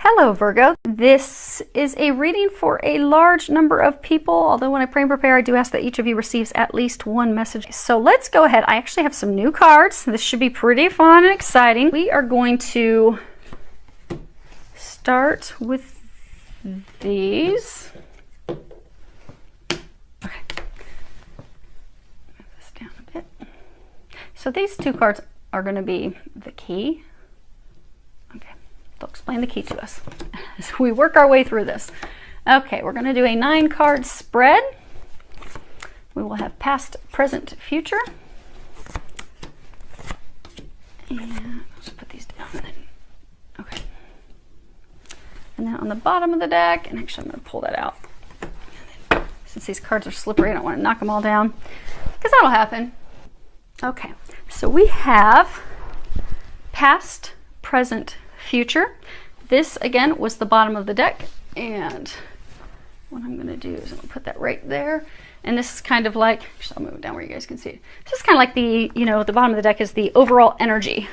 Hello Virgo, this is a reading for a large number of people, although when I pray and prepare I do ask that each of you receives at least one message. So let's go ahead. I actually have some new cards. This should be pretty fun and exciting. We are going to start with these. Okay. Move this down a bit. So these two cards are going to be the key. They'll explain the key to us as we work our way through this. Okay, we're going to do a 9-card spread. We will have past, present, future. And let's put these down. Okay. And then on the bottom of the deck, and actually I'm going to pull that out. Since these cards are slippery, I don't want to knock them all down, because that'll happen. Okay, so we have past, present, future. This again was the bottom of the deck, and what I'm going to do is I'm going to put that right there. And this is kind of like, actually I'll move it down where you guys can see it. This is kind of like the, the bottom of the deck is the overall energy.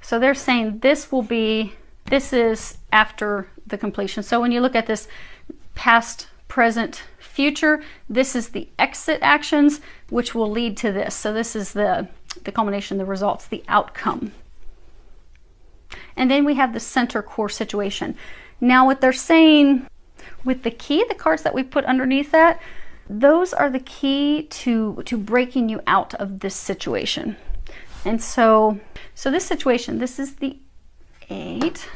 So they're saying this is after the completion. So when you look at this past, present, future, this is the exit actions, which will lead to this. So this is the culmination, the results, the outcome. And then we have the center core situation. Now what they're saying with the key, the cards that we put underneath that, those are the key to breaking you out of this situation. And so this situation, this is the 8.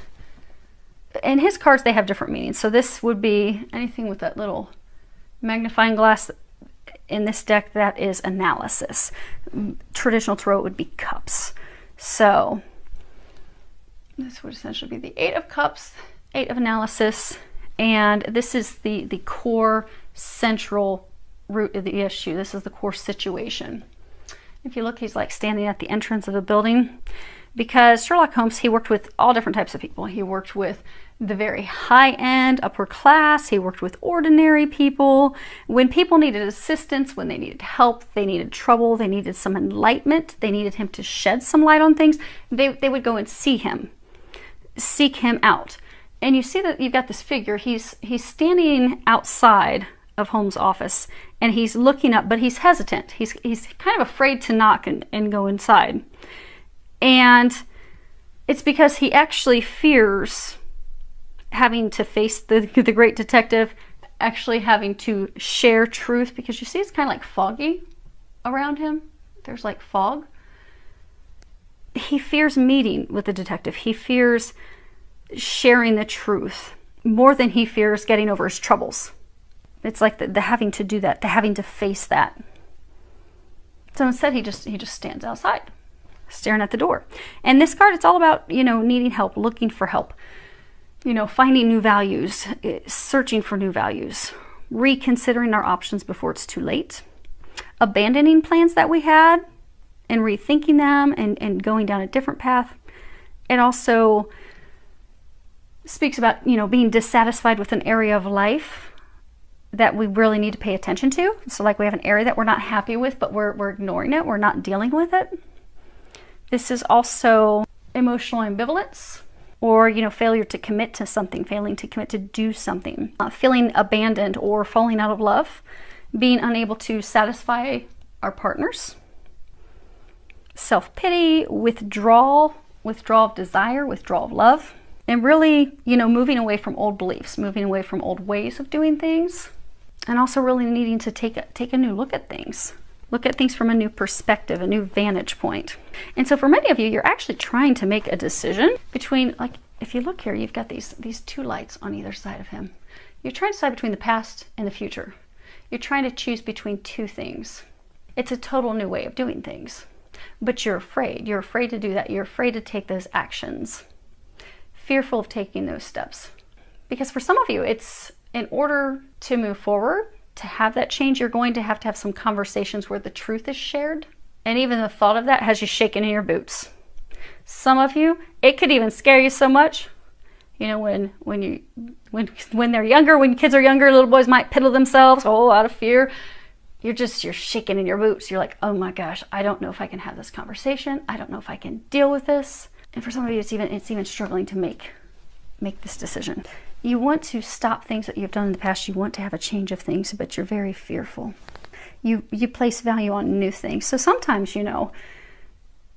And his cards, they have different meanings. So this would be anything with that little magnifying glass in this deck, that is analysis. Traditional tarot would be cups. So this would essentially be the 8 of Cups, 8 of Analysis, and this is the core central root of the issue. This is the core situation. If you look, he's like standing at the entrance of a building, because Sherlock Holmes, he worked with all different types of people. He worked with the very high-end, upper class. He worked with ordinary people. When people needed assistance, when they needed help, they needed trouble, they needed some enlightenment, they needed him to shed some light on things, they would go and see him. Seek him out. And you see that you've got this figure. He's standing outside of Holmes' office, and he's looking up, but he's hesitant. He's kind of afraid to knock and go inside. And it's because he actually fears having to face the great detective, actually having to share truth, because you see it's kind of like foggy around him. There's like fog. He fears meeting with the detective. He fears sharing the truth more than he fears getting over his troubles. It's like the having to do that, the having to face that. So instead he just stands outside, staring at the door. And this card, it's all about, needing help, looking for help, finding new values, searching for new values, reconsidering our options before it's too late, abandoning plans that we had, and rethinking them and going down a different path. It also speaks about, being dissatisfied with an area of life that we really need to pay attention to. So like we have an area that we're not happy with, but we're ignoring it. We're not dealing with it. This is also emotional ambivalence, or, failure to commit to something, failing to commit to do something, feeling abandoned or falling out of love, being unable to satisfy our partners, self-pity, withdrawal of desire, withdrawal of love, and really, moving away from old beliefs, moving away from old ways of doing things, and also really needing to take a new look at things from a new perspective, a new vantage point. And so for many of you, you're actually trying to make a decision between, like, if you look here, you've got these 2 lights on either side of him. You're trying to decide between the past and the future. You're trying to choose between 2 things. It's a total new way of doing things. But you're afraid. You're afraid to do that. You're afraid to take those actions. Fearful of taking those steps. Because for some of you, it's in order to move forward, to have that change, you're going to have some conversations where the truth is shared. And even the thought of that has you shaking in your boots. Some of you, it could even scare you so much. When they're younger, when kids are younger, little boys might piddle themselves, out of fear. You're shaking in your boots. You're like, oh my gosh, I don't know if I can have this conversation. I don't know if I can deal with this. And for some of you, it's even struggling to make make this decision. You want to stop things that you've done in the past. You want to have a change of things, but you're very fearful. You place value on new things. So sometimes, you know,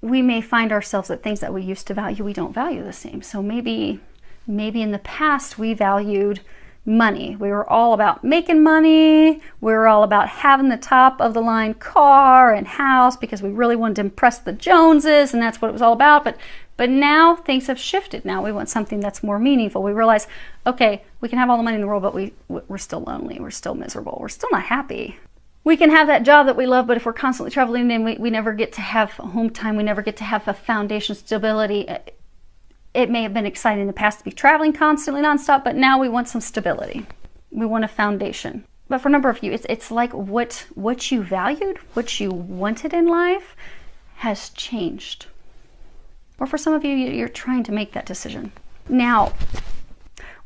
we may find ourselves that things that we used to value, we don't value the same. So maybe in the past we valued money. We were all about making money. We were all about having the top of the line car and house because we really wanted to impress the Joneses, and that's what it was all about. But now things have shifted. Now we want something that's more meaningful. We realize, okay, we can have all the money in the world, but we're still lonely. We're still miserable. We're still not happy. We can have that job that we love, but if we're constantly traveling and we never get to have home time, we never get to have a foundation stability. It may have been exciting in the past to be traveling constantly nonstop, but now we want some stability. We want a foundation. But for a number of you, it's like what you valued, what you wanted in life has changed. Or for some of you, you're trying to make that decision. Now,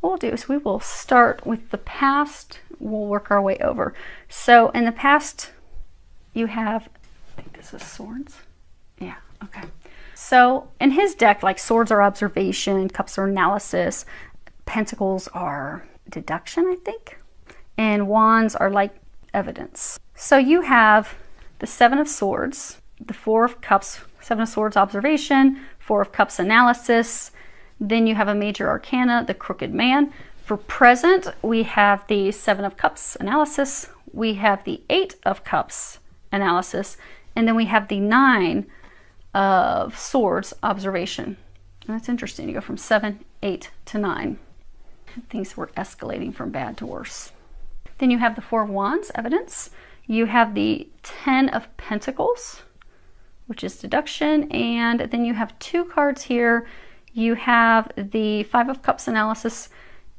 what we'll do is we will start with the past. We'll work our way over. So in the past, you have, I think this is swords. Yeah, okay. So in his deck, like swords are observation, cups are analysis, pentacles are deduction, I think, and wands are like evidence. So you have the Seven of Swords, the Four of Cups, Seven of Swords observation, Four of Cups analysis. Then you have a major arcana, the Crooked Man. For present, we have the Seven of Cups analysis. We have the Eight of Cups analysis. And then we have the Nine of Swords observation. And that's interesting. You go from 7, 8 to 9. Things were escalating from bad to worse. Then you have the Four of Wands evidence. You have the 10 of Pentacles, which is deduction. And then you have two cards here. You have the Five of Cups analysis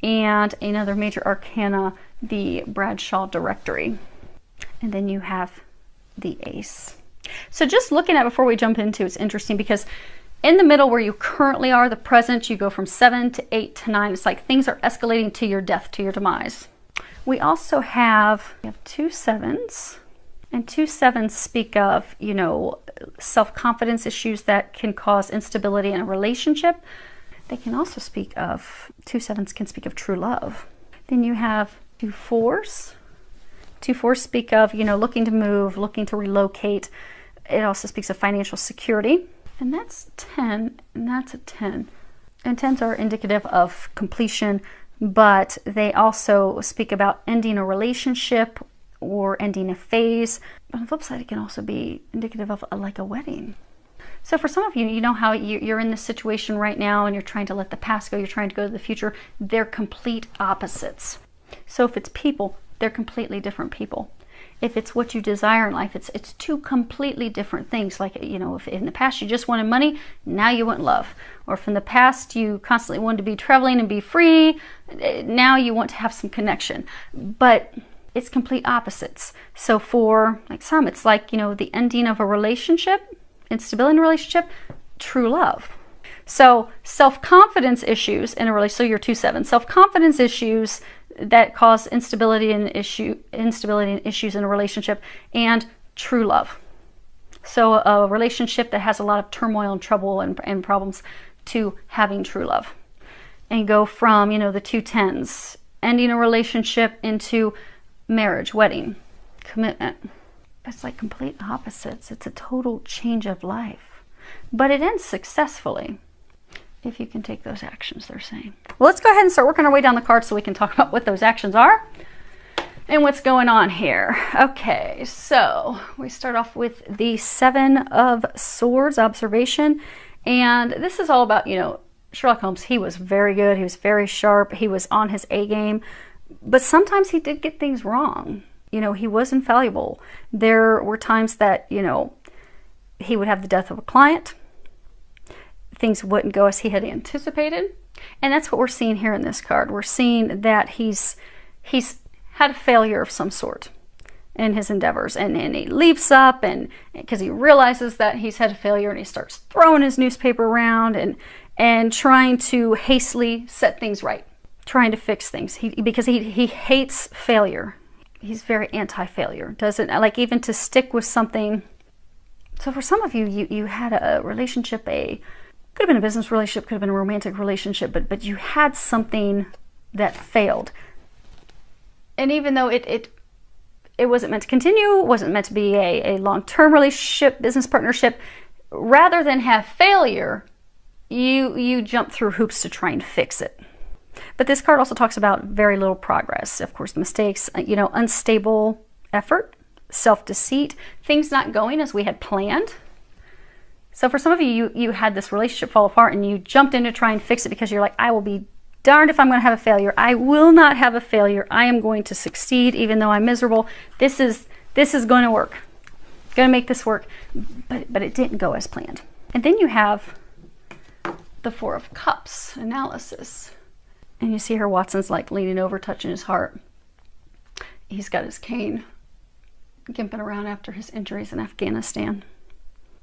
and another major arcana, the Bradshaw Directory. And then you have the Ace. So just looking at before we jump into it's interesting because in the middle where you currently are, the present, you go from 7 to 8 to 9. It's like things are escalating to your death, to your demise. We also have, two sevens, and two sevens speak of, you know, self-confidence issues that can cause instability in a relationship. They can also speak of, two sevens can speak of true love. Then you have two fours. Two fours speak of, you know, looking to move, looking to relocate. It also speaks of financial security. And that's 10, and that's a 10. And 10s are indicative of completion, but they also speak about ending a relationship or ending a phase. But on the flip side, it can also be indicative of like a wedding. So for some of you, you know how you're in this situation right now and you're trying to let the past go, you're trying to go to the future. They're complete opposites. So if it's people, they're completely different people. If it's what you desire in life, it's two completely different things. Like, you know, if in the past you just wanted money, now you want love. Or if in the past you constantly wanted to be traveling and be free, now you want to have some connection. But it's complete opposites. So for like some, it's like, you know, the ending of a relationship, instability in a relationship, true love. So self-confidence issues in a relationship, so you're 2-7, self-confidence issues that cause instability and issues in a relationship, and true love. So a relationship that has a lot of turmoil and trouble and problems to having true love. And go from, you know, the 2-10s, ending a relationship, into marriage, wedding, commitment. It's like complete opposites. It's a total change of life. But it ends successfully if you can take those actions, they're saying. Well, let's go ahead and start working our way down the card so we can talk about what those actions are and what's going on here. Okay, so we start off with the Seven of Swords observation. And this is all about, you know, Sherlock Holmes. He was very good. He was very sharp. He was on his A game. But sometimes he did get things wrong. You know, he was infallible. There were times that, you know, he would have the death of a client. Things wouldn't go as he had anticipated. And that's what we're seeing here in this card. We're seeing that he's had a failure of some sort in his endeavors. And he leaps up, and because he realizes that he's had a failure, and he starts throwing his newspaper around and trying to hastily set things right, trying to fix things. Because he hates failure. He's very anti-failure. Doesn't like even to stick with something. So for some of you, you had a relationship, a Could have been a business relationship, could have been a romantic relationship, but you had something that failed. And even though it wasn't meant to continue, wasn't meant to be a long-term relationship, business partnership, rather than have failure, you jump through hoops to try and fix it. But this card also talks about very little progress. Of course, mistakes, unstable effort, self-deceit, things not going as we had planned. So for some of you had this relationship fall apart and you jumped in to try and fix it because you're like, I will be darned if I'm going to have a failure. I will not have a failure. I am going to succeed even though I'm miserable. This is going to work. Going to make this work. But it didn't go as planned. And then you have the Four of Cups analysis. And you see her, Watson's like leaning over, touching his heart. He's got his cane, gimping around after his injuries in Afghanistan.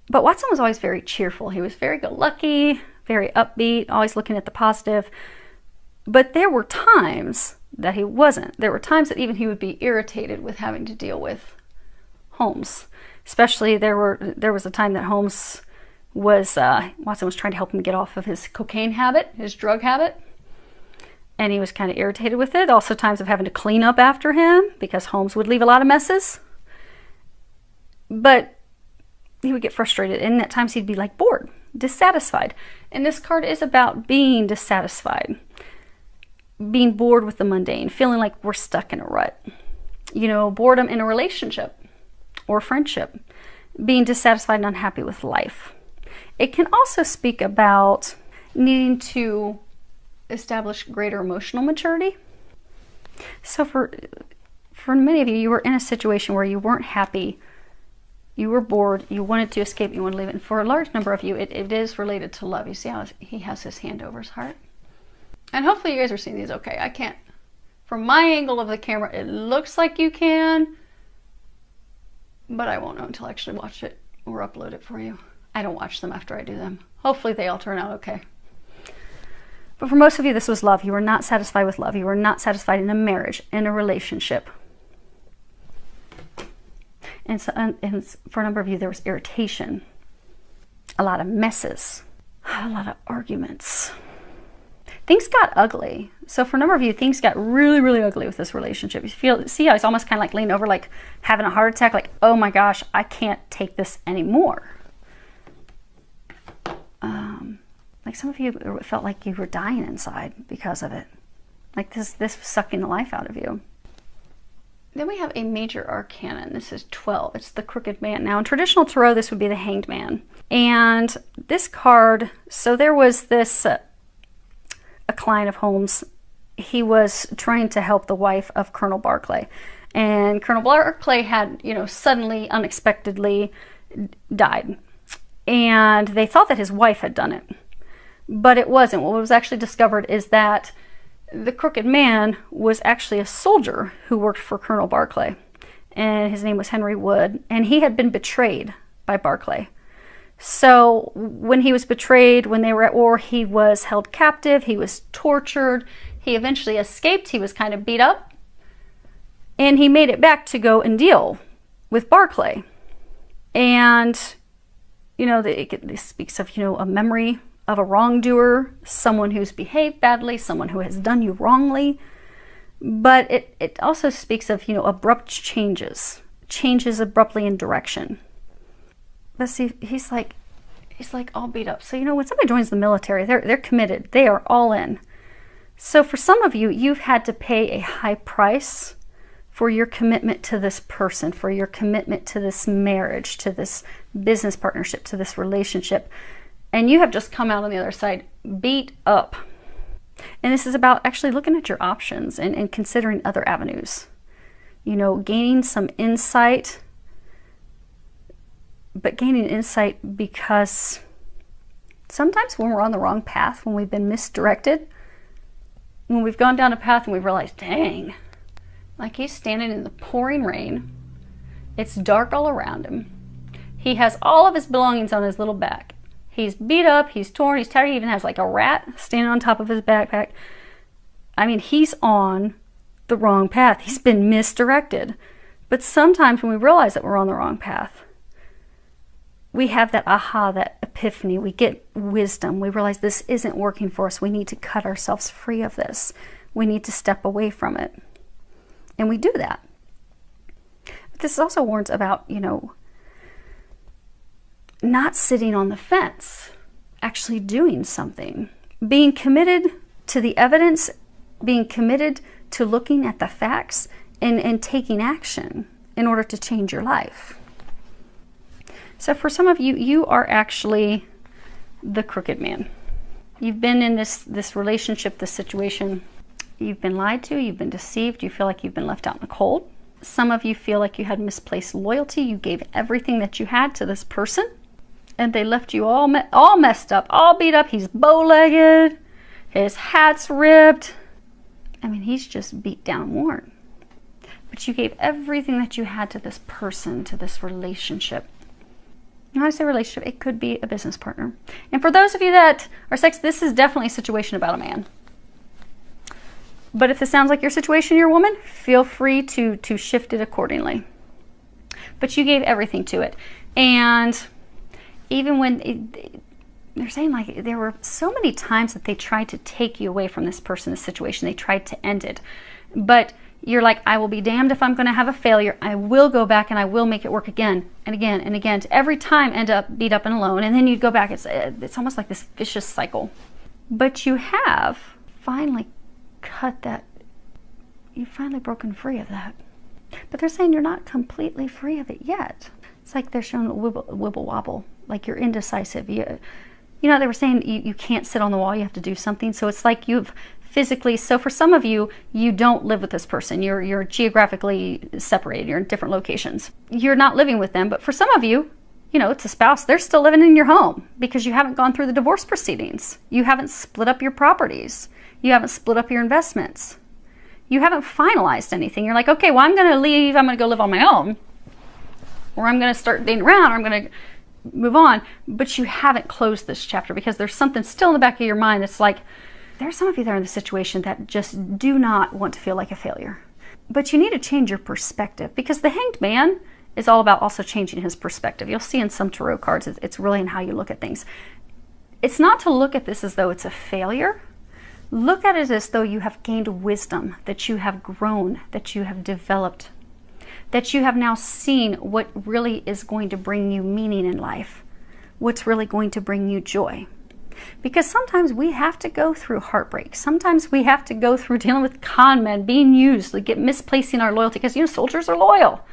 But Watson was always very cheerful. He was very go-lucky, very upbeat, always looking at the positive. But there were times that he wasn't. There were times that even he would be irritated with having to deal with Holmes. Especially there was a time that Holmes was, Watson was trying to help him get off of his cocaine habit, his drug habit. And he was kind of irritated with it. Also times of having to clean up after him because Holmes would leave a lot of messes. But he would get frustrated, and at times he'd be like bored, dissatisfied. And this card is about being dissatisfied, being bored with the mundane, feeling like we're stuck in a rut. Boredom in a relationship or friendship, being dissatisfied and unhappy with life. It can also speak about needing to establish greater emotional maturity. So for many of you, you were in a situation where you weren't happy. You were bored, you wanted to escape, you wanted to leave it. And for a large number of you, it is related to love. You see how he has his hand over his heart? And hopefully you guys are seeing these okay. I can't, from my angle of the camera, it looks like you can, but I won't know until I actually watch it or upload it for you. I don't watch them after I do them. Hopefully they all turn out okay. But for most of you, this was love. You were not satisfied with love. You were not satisfied in a marriage, in a relationship. And for a number of you, there was irritation, a lot of messes, a lot of arguments. Things got ugly. So for a number of you, things got really, really ugly with this relationship. You see how he's almost kind of like leaning over, like having a heart attack, like, oh my gosh, I can't take this anymore. Like some of you felt like you were dying inside because of it. Like this was sucking the life out of you. Then we have a major arcana, and this is 12. It's the Crooked Man. Now, in traditional tarot, this would be the Hanged Man. And this card, so there was this, a client of Holmes. He was trying to help the wife of Colonel Barclay. And Colonel Barclay had, suddenly, unexpectedly died. And they thought that his wife had done it. But it wasn't. What was actually discovered is that the Crooked Man was actually a soldier who worked for Colonel Barclay, and his name was Henry Wood, and he had been betrayed by Barclay. So when he was betrayed, when they were at war, he was held captive, he was tortured, he eventually escaped, he was kind of beat up, and he made it back to go and deal with Barclay. And, this speaks of, a memory of a wrongdoer, someone who's behaved badly, someone who has done you wrongly. But it also speaks of, abrupt changes abruptly in direction. But see, he's like all beat up. So, when somebody joins the military, they're committed. They are all in. So for some of you, you've had to pay a high price for your commitment to this person, for your commitment to this marriage, to this business partnership, to this relationship. And you have just come out on the other side beat up. And this is about actually looking at your options and considering other avenues. Gaining some insight. But gaining insight because sometimes when we're on the wrong path, when we've been misdirected, when we've gone down a path and we've realized, dang, like he's standing in the pouring rain. It's dark all around him. He has all of his belongings on his little back. He's beat up, he's torn, he's tired, he even has like a rat standing on top of his backpack. I mean, he's on the wrong path. He's been misdirected. But sometimes when we realize that we're on the wrong path, we have that aha, that epiphany, we get wisdom, we realize this isn't working for us. We need to cut ourselves free of this. We need to step away from it. And we do that. But this also warns about, you know, not sitting on the fence, actually doing something, being committed to the evidence, being committed to looking at the facts and taking action in order to change your life. So for some of you, you are actually the crooked man. You've been in this relationship, this situation. You've been lied to, you've been deceived, you feel like you've been left out in the cold. Some of you feel like you had misplaced loyalty. You gave everything that you had to this person, and they left you all messed up, all beat up. He's bow-legged, his hat's ripped. I mean, he's just beat down and worn. But you gave everything that you had to this person, to this relationship. When I say relationship, it could be a business partner. And for those of you that are sex, this is definitely a situation about a man. But if this sounds like your situation, you're a woman, feel free to shift it accordingly. But you gave everything to it. And even when they're saying, like, there were so many times that they tried to take you away from this person, this situation, they tried to end it. But you're like, I will be damned if I'm going to have a failure. I will go back and I will make it work again and again and again, to every time end up beat up and alone. And then you'd go back. It's almost like this vicious cycle. But you have finally cut that. You've finally broken free of that. But they're saying you're not completely free of it yet. It's like they're showing a wibble wobble, like you're indecisive. You know, they were saying you can't sit on the wall, you have to do something. So it's like you've physically, so for some of you, you don't live with this person. You're geographically separated. You're in different locations. You're not living with them. But for some of you, you know, it's a spouse. They're still living in your home because you haven't gone through the divorce proceedings. You haven't split up your properties. You haven't split up your investments. You haven't finalized anything. You're like, okay, well, I'm going to leave. I'm going to go live on my own. Or I'm going to start dating around. Or I'm going to move on. But you haven't closed this chapter because there's something still in the back of your mind that's like, there's some of you that are in the situation that just do not want to feel like a failure. But you need to change your perspective, because the Hanged Man is all about also changing his perspective. You'll see in some tarot cards, it's really in how you look at things. It's not to look at this as though it's a failure. Look at it as though you have gained wisdom, that you have grown, that you have developed, that you have now seen what really is going to bring you meaning in life, what's really going to bring you joy. Because sometimes we have to go through heartbreak. Sometimes we have to go through dealing with con men, being used, like misplacing our loyalty. Because, you know, soldiers are loyal.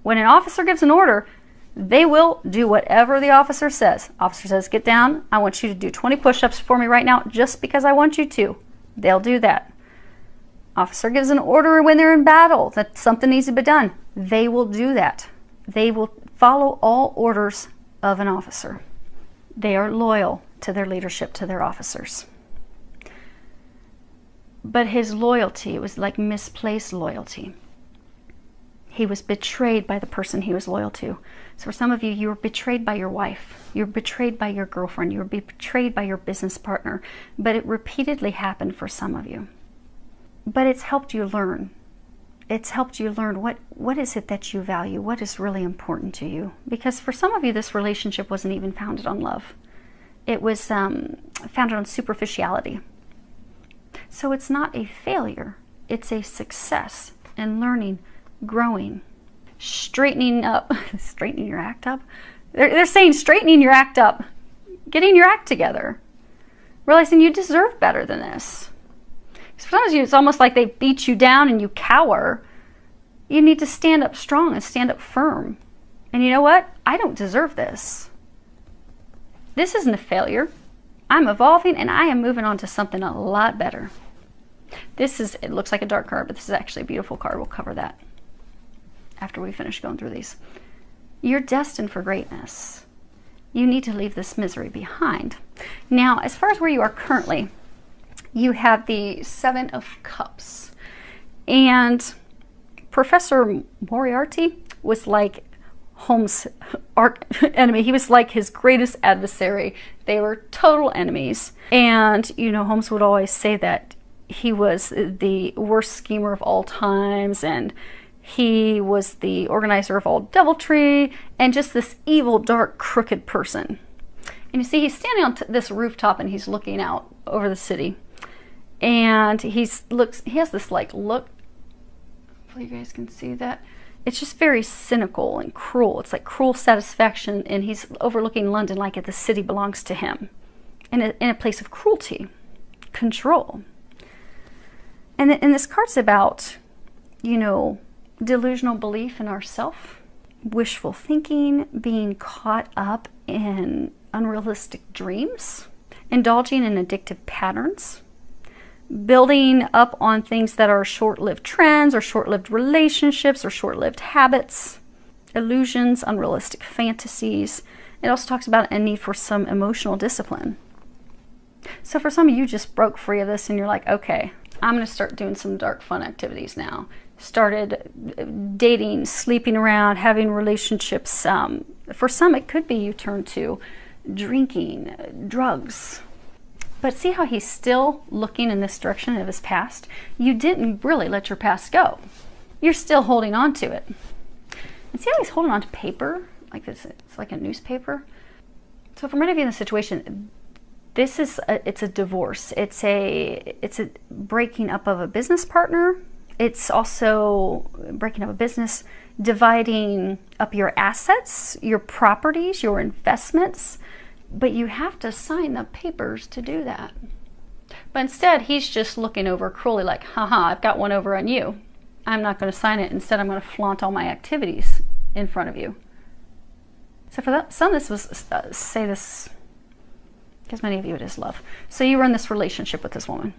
When an officer gives an order, they will do whatever the officer says. Officer says, get down. I want you to do 20 push-ups for me right now just because I want you to. They'll do that. Officer gives an order when they're in battle that something needs to be done. They will do that. They will follow all orders of an officer. They are loyal to their leadership, to their officers. But his loyalty was like misplaced loyalty. He was betrayed by the person he was loyal to. So for some of you, you were betrayed by your wife. You were betrayed by your girlfriend. You were betrayed by your business partner. But it repeatedly happened for some of you. But it's helped you learn. It's helped you learn what is it that you value, what is really important to you. Because for some of you, this relationship wasn't even founded on love. It was founded on superficiality. So it's not a failure. It's a success in learning, growing, straightening up, straightening your act up. They're saying straightening your act up, getting your act together, realizing you deserve better than this. Because for some of you, it's almost like they beat you down and you cower. You need to stand up strong and stand up firm. And you know what? I don't deserve this. This isn't a failure. I'm evolving and I am moving on to something a lot better. It looks like a dark card, but this is actually a beautiful card. We'll cover that after we finish going through these. You're destined for greatness. You need to leave this misery behind. Now, as far as where you are currently, you have the Seven of Cups. And Professor Moriarty was like Holmes' arch enemy. He was like his greatest adversary. They were total enemies. And, you know, Holmes would always say that he was the worst schemer of all times, and he was the organizer of all deviltry, and just this evil, dark, crooked person. And you see he's standing on this rooftop and he's looking out over the city. And he has this like look, hopefully you guys can see that. It's just very cynical and cruel. It's like cruel satisfaction, and he's overlooking London like the city belongs to him, in a place of cruelty, control. And this card's about, you know, delusional belief in ourself, wishful thinking, being caught up in unrealistic dreams, indulging in addictive patterns, building up on things that are short-lived trends or short-lived relationships or short-lived habits, illusions, unrealistic fantasies. It also talks about a need for some emotional discipline. So for some of you just broke free of this and you're like, okay, I'm going to start doing some dark fun activities now. Started dating, sleeping around, having relationships. For some it could be you turn to drinking, drugs. But see how he's still looking in this direction of his past? You didn't really let your past go. You're still holding on to it. And see how he's holding on to paper? Like this, it's like a newspaper. So for many of you in this situation, this is it's a divorce. It's a breaking up of a business partner. It's also breaking up a business, dividing up your assets, your properties, your investments. But you have to sign the papers to do that. But instead, he's just looking over cruelly like, haha, I've got one over on you. I'm not going to sign it. Instead, I'm going to flaunt all my activities in front of you. So for that, some of this was, say this, because many of you it is love. So you were in this relationship with this woman.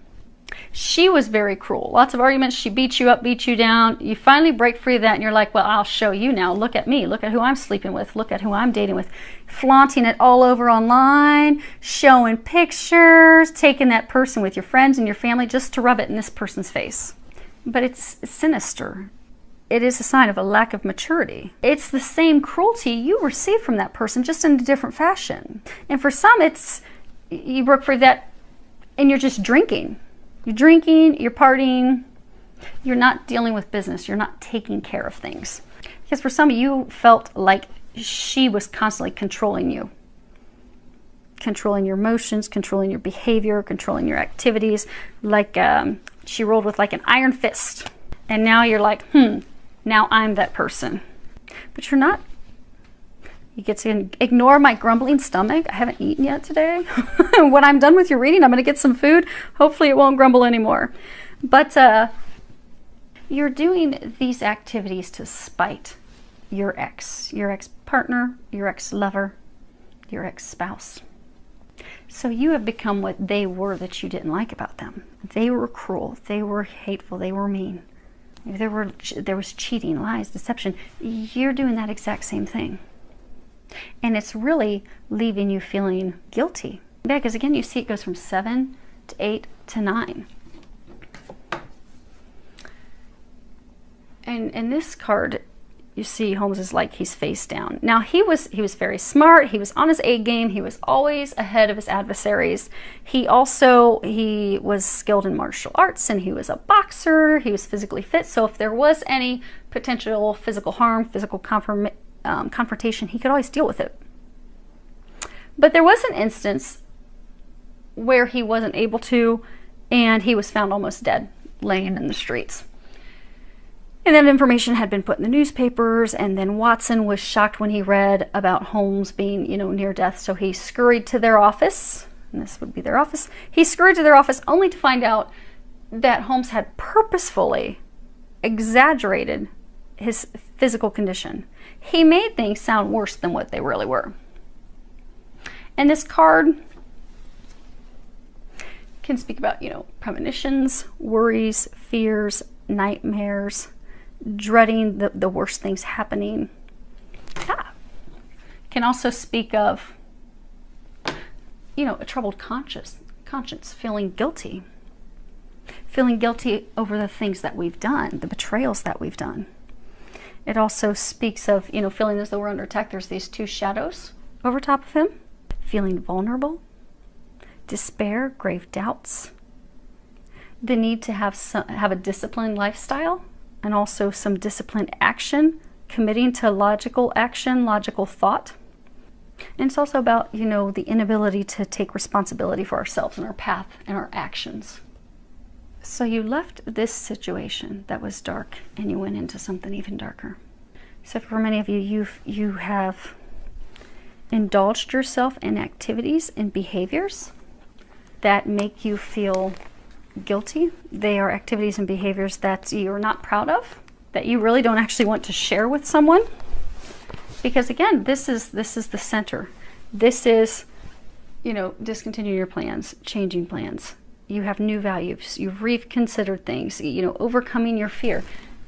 She was very cruel. Lots of arguments. She beat you up, beat you down. You finally break free of that and you're like, well, I'll show you now. Look at me. Look at who I'm sleeping with. Look at who I'm dating with. Flaunting it all over online, showing pictures, taking that person with your friends and your family just to rub it in this person's face. But it's sinister. It is a sign of a lack of maturity. It's the same cruelty you received from that person, just in a different fashion. And for some, it's you broke free of that and you're just drinking. You're drinking, you're partying, you're not dealing with business, you're not taking care of things. Because for some of you felt like she was constantly controlling you. Controlling your emotions, controlling your behavior, controlling your activities. Like she rolled with like an iron fist. And now you're like, now I'm that person. But you're not. You get to ignore my grumbling stomach. I haven't eaten yet today. When I'm done with your reading, I'm going to get some food. Hopefully it won't grumble anymore. But you're doing these activities to spite your ex-partner, your ex-lover, your ex-spouse. So you have become what they were that you didn't like about them. They were cruel. They were hateful. They were mean. There was cheating, lies, deception. You're doing that exact same thing. And it's really leaving you feeling guilty. Yeah, because again, you see it goes from 7 to 8 to 9. And in this card, you see Holmes is like he's face down. Now he was very smart. He was on his A game. He was always ahead of his adversaries. He was skilled in martial arts, and he was a boxer. He was physically fit. So if there was any potential physical harm, physical confrontation, he could always deal with it. But there was an instance where he wasn't able to, and he was found almost dead, laying in the streets. And that information had been put in the newspapers, and then Watson was shocked when he read about Holmes being, near death, so he scurried to their office, and this would be their office. He scurried to their office only to find out that Holmes had purposefully exaggerated his physical condition. He made things sound worse than what they really were. And this card can speak about, premonitions, worries, fears, nightmares, dreading the worst things happening. Can also speak of, a troubled conscience, feeling guilty over the things that we've done, the betrayals that we've done. It also speaks of, feeling as though we're under attack. There's these two shadows over top of him. Feeling vulnerable, despair, grave doubts, the need to have a disciplined lifestyle, and also some disciplined action, committing to logical action, logical thought. And it's also about, you know, the inability to take responsibility for ourselves and our path and our actions. So you left this situation that was dark and you went into something even darker. So for many of you, you have indulged yourself in activities and behaviors that make you feel guilty. They are activities and behaviors that you're not proud of, that you really don't actually want to share with someone. Because again, this is the center. This is, you know, discontinuing your plans, changing plans. You have new values. You've reconsidered things, you know, overcoming your fear.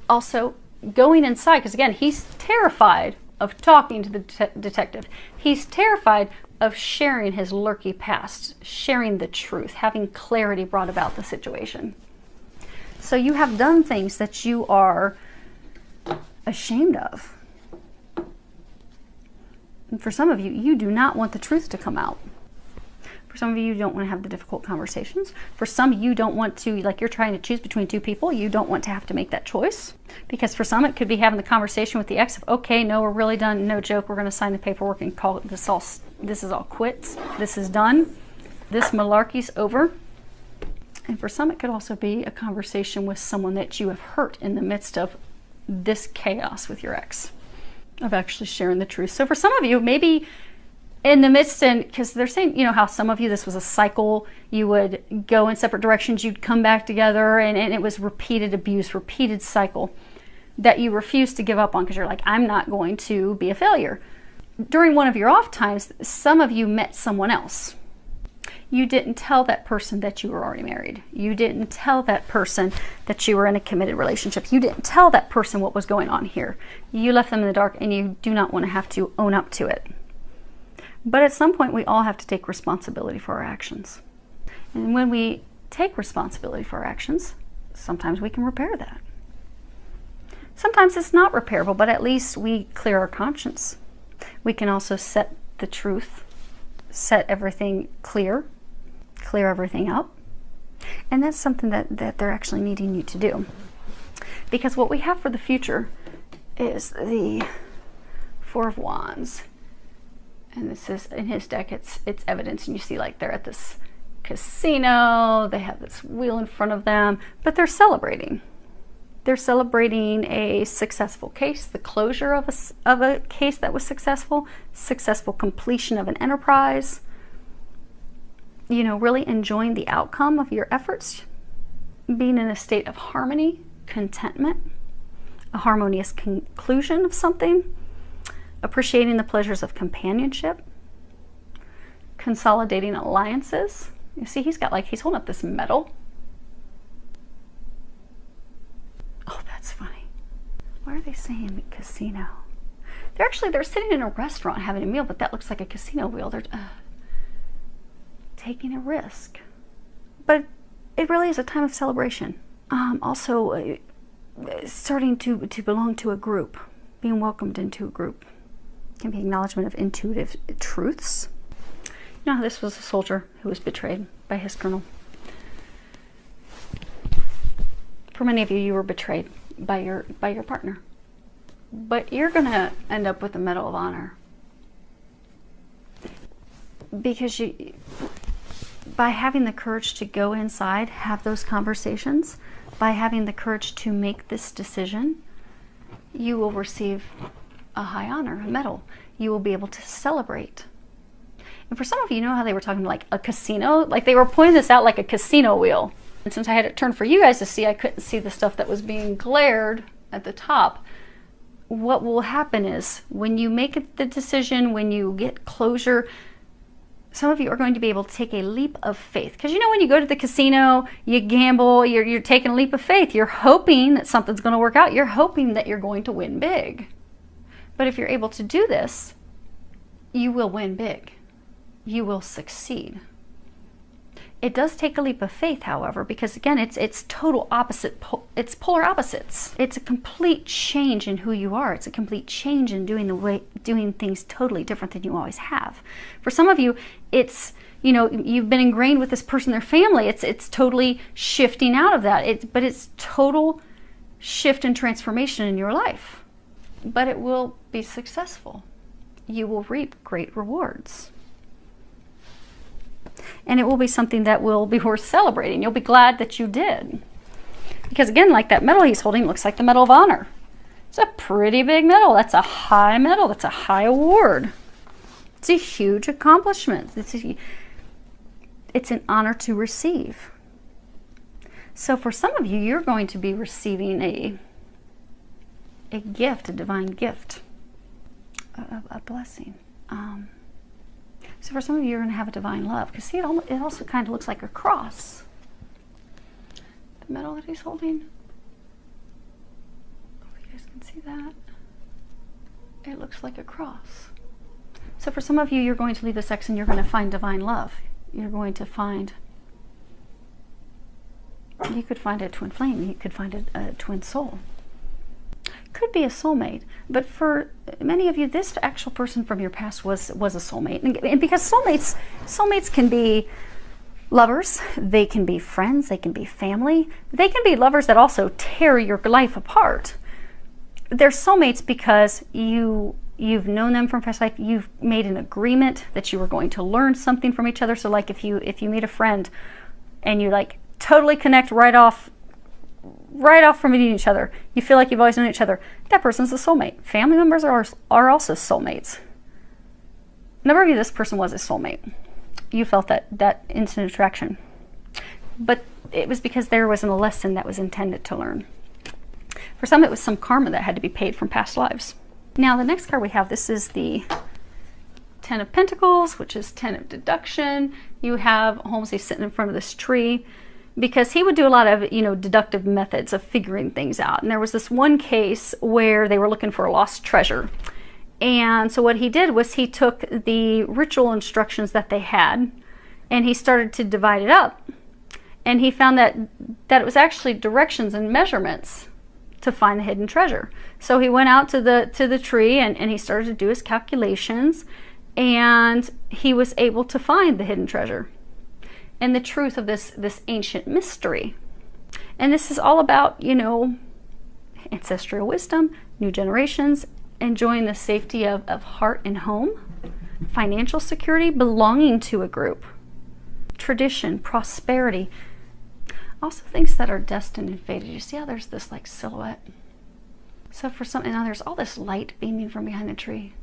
Also, going inside, because again, he's terrified of talking to the detective. He's terrified of sharing his lurky past, sharing the truth, having clarity brought about the situation. So you have done things that you are ashamed of. And for some of you, you do not want the truth to come out. For some of you, you don't want to have the difficult conversations. For some, you don't want to, like you're trying to choose between two people, you don't want to have to make that choice. Because for some, it could be having the conversation with the ex of, okay, no, we're really done, no joke, we're going to sign the paperwork and call it this is all quits, this is done, this malarkey's over. And for some, it could also be a conversation with someone that you have hurt in the midst of this chaos with your ex, of actually sharing the truth. So for some of you, maybe in the midst, and because they're saying, you know, how some of you, this was a cycle, you would go in separate directions, you'd come back together, and it was repeated abuse, repeated cycle that you refuse to give up on because you're like, I'm not going to be a failure. During one of your off times, some of you met someone else. You didn't tell that person that you were already married. You didn't tell that person that you were in a committed relationship. You didn't tell that person what was going on here. You left them in the dark, and you do not want to have to own up to it. But at some point, we all have to take responsibility for our actions. And when we take responsibility for our actions, sometimes we can repair that. Sometimes it's not repairable, but at least we clear our conscience. We can also set the truth, set everything clear everything up. And that's something that they're actually needing you to do. Because what we have for the future is the Four of Wands. And this is, in his deck, it's evidence. And you see, like, they're at this casino. They have this wheel in front of them. But they're celebrating. They're celebrating a successful case, the closure of a case that was successful completion of an enterprise. You know, really enjoying the outcome of your efforts. Being in a state of harmony, contentment, a harmonious conclusion of something. Appreciating the pleasures of companionship, consolidating alliances. You see, he's holding up this medal. Oh, that's funny. Why are they saying casino? They're sitting in a restaurant having a meal, but that looks like a casino wheel. They're taking a risk. But it really is a time of celebration. Also, starting to belong to a group, being welcomed into a group. Can be acknowledgement of intuitive truths. You know, this was a soldier who was betrayed by his colonel. For many of you, you were betrayed by your partner. But you're going to end up with the Medal of Honor. Because by having the courage to go inside, have those conversations, by having the courage to make this decision, you will receive a high honor, a medal. You will be able to celebrate. And for some of you, know how they were talking like a casino? Like they were pointing this out like a casino wheel. And since I had it turned for you guys to see, I couldn't see the stuff that was being glared at the top. What will happen is when you make the decision, when you get closure, some of you are going to be able to take a leap of faith. Because you know when you go to the casino, you gamble, you're taking a leap of faith. You're hoping that something's going to work out. You're hoping that you're going to win big. But if you're able to do this, you will win big. You will succeed. It does take a leap of faith, however, because again, it's total opposite. It's polar opposites. It's a complete change in who you are. It's a complete change in doing things totally different than you always have. For some of you, it's, you know, you've been ingrained with this person, their family. It's totally shifting out of that. But it's total shift and transformation in your life. But it will be successful. you will reap great rewards. And it will be something that will be worth celebrating. You'll be glad that you did. Because again, like that medal he's holding looks like the Medal of Honor. It's a pretty big medal. That's a high medal. That's a high award. It's a huge accomplishment. It's an honor to receive. So for some of you, you're going to be receiving a gift, a divine gift, a blessing. So for some of you, you're going to have a divine love. Because see, it also kind of looks like a cross. The medal that he's holding. Oh, you guys can see that. It looks like a cross. So for some of you, you're going to leave the sex and you're going to find divine love. You're going to find, you could find a twin flame. You could find a twin soul. Could be a soulmate, but for many of you, this actual person from your past was a soulmate. And because soulmates can be lovers, they can be friends, they can be family, they can be lovers that also tear your life apart. They're soulmates because you've known them from past life. You've made an agreement that you were going to learn something from each other. So like if you meet a friend and you like totally connect right off from meeting each other, you feel like you've always known each other, that person's a soulmate. Family members are also soulmates. A number of you, this person was a soulmate. You felt that instant attraction. But it was because there wasn't a lesson that was intended to learn. For some, it was some karma that had to be paid from past lives. Now, the next card we have, this is the Ten of Pentacles, which is 10 of deduction. You have Holmes, he's sitting in front of this tree because he would do a lot of, deductive methods of figuring things out. And there was this one case where they were looking for a lost treasure. And so what he did was he took the ritual instructions that they had and he started to divide it up. And he found that it was actually directions and measurements to find the hidden treasure. So he went out to the tree and he started to do his calculations, and he was able to find the hidden treasure and the truth of this ancient mystery. And this is all about, ancestral wisdom, new generations, enjoying the safety of heart and home, financial security, belonging to a group, tradition, prosperity. Also things that are destined and fated. You see how there's this like silhouette? So for some, and now there's all this light beaming from behind the tree.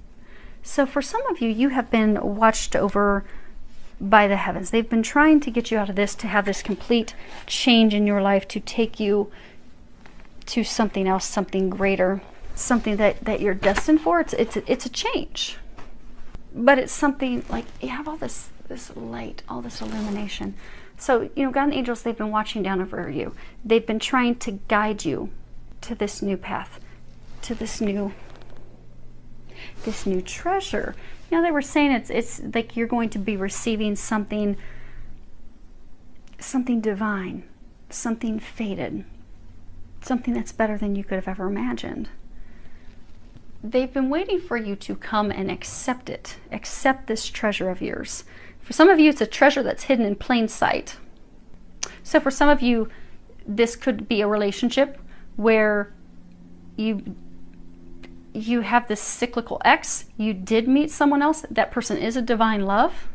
So for some of you, you have been watched over by the heavens. They've been trying to get you out of this, to have this complete change in your life, to take you to something else, something greater, something that you're destined for. It's a change. But it's something like you have all this light, all this illumination. So, God and angels, they've been watching down over you. They've been trying to guide you to this new path, to this new treasure. They were saying it's like you're going to be receiving something divine, something fated, something that's better than you could have ever imagined. They've been waiting for you to come and accept it, accept this treasure of yours. For some of you, it's a treasure that's hidden in plain sight. So for some of you, this could be a relationship where you have this cyclical ex. You did meet someone else. That person is a divine love,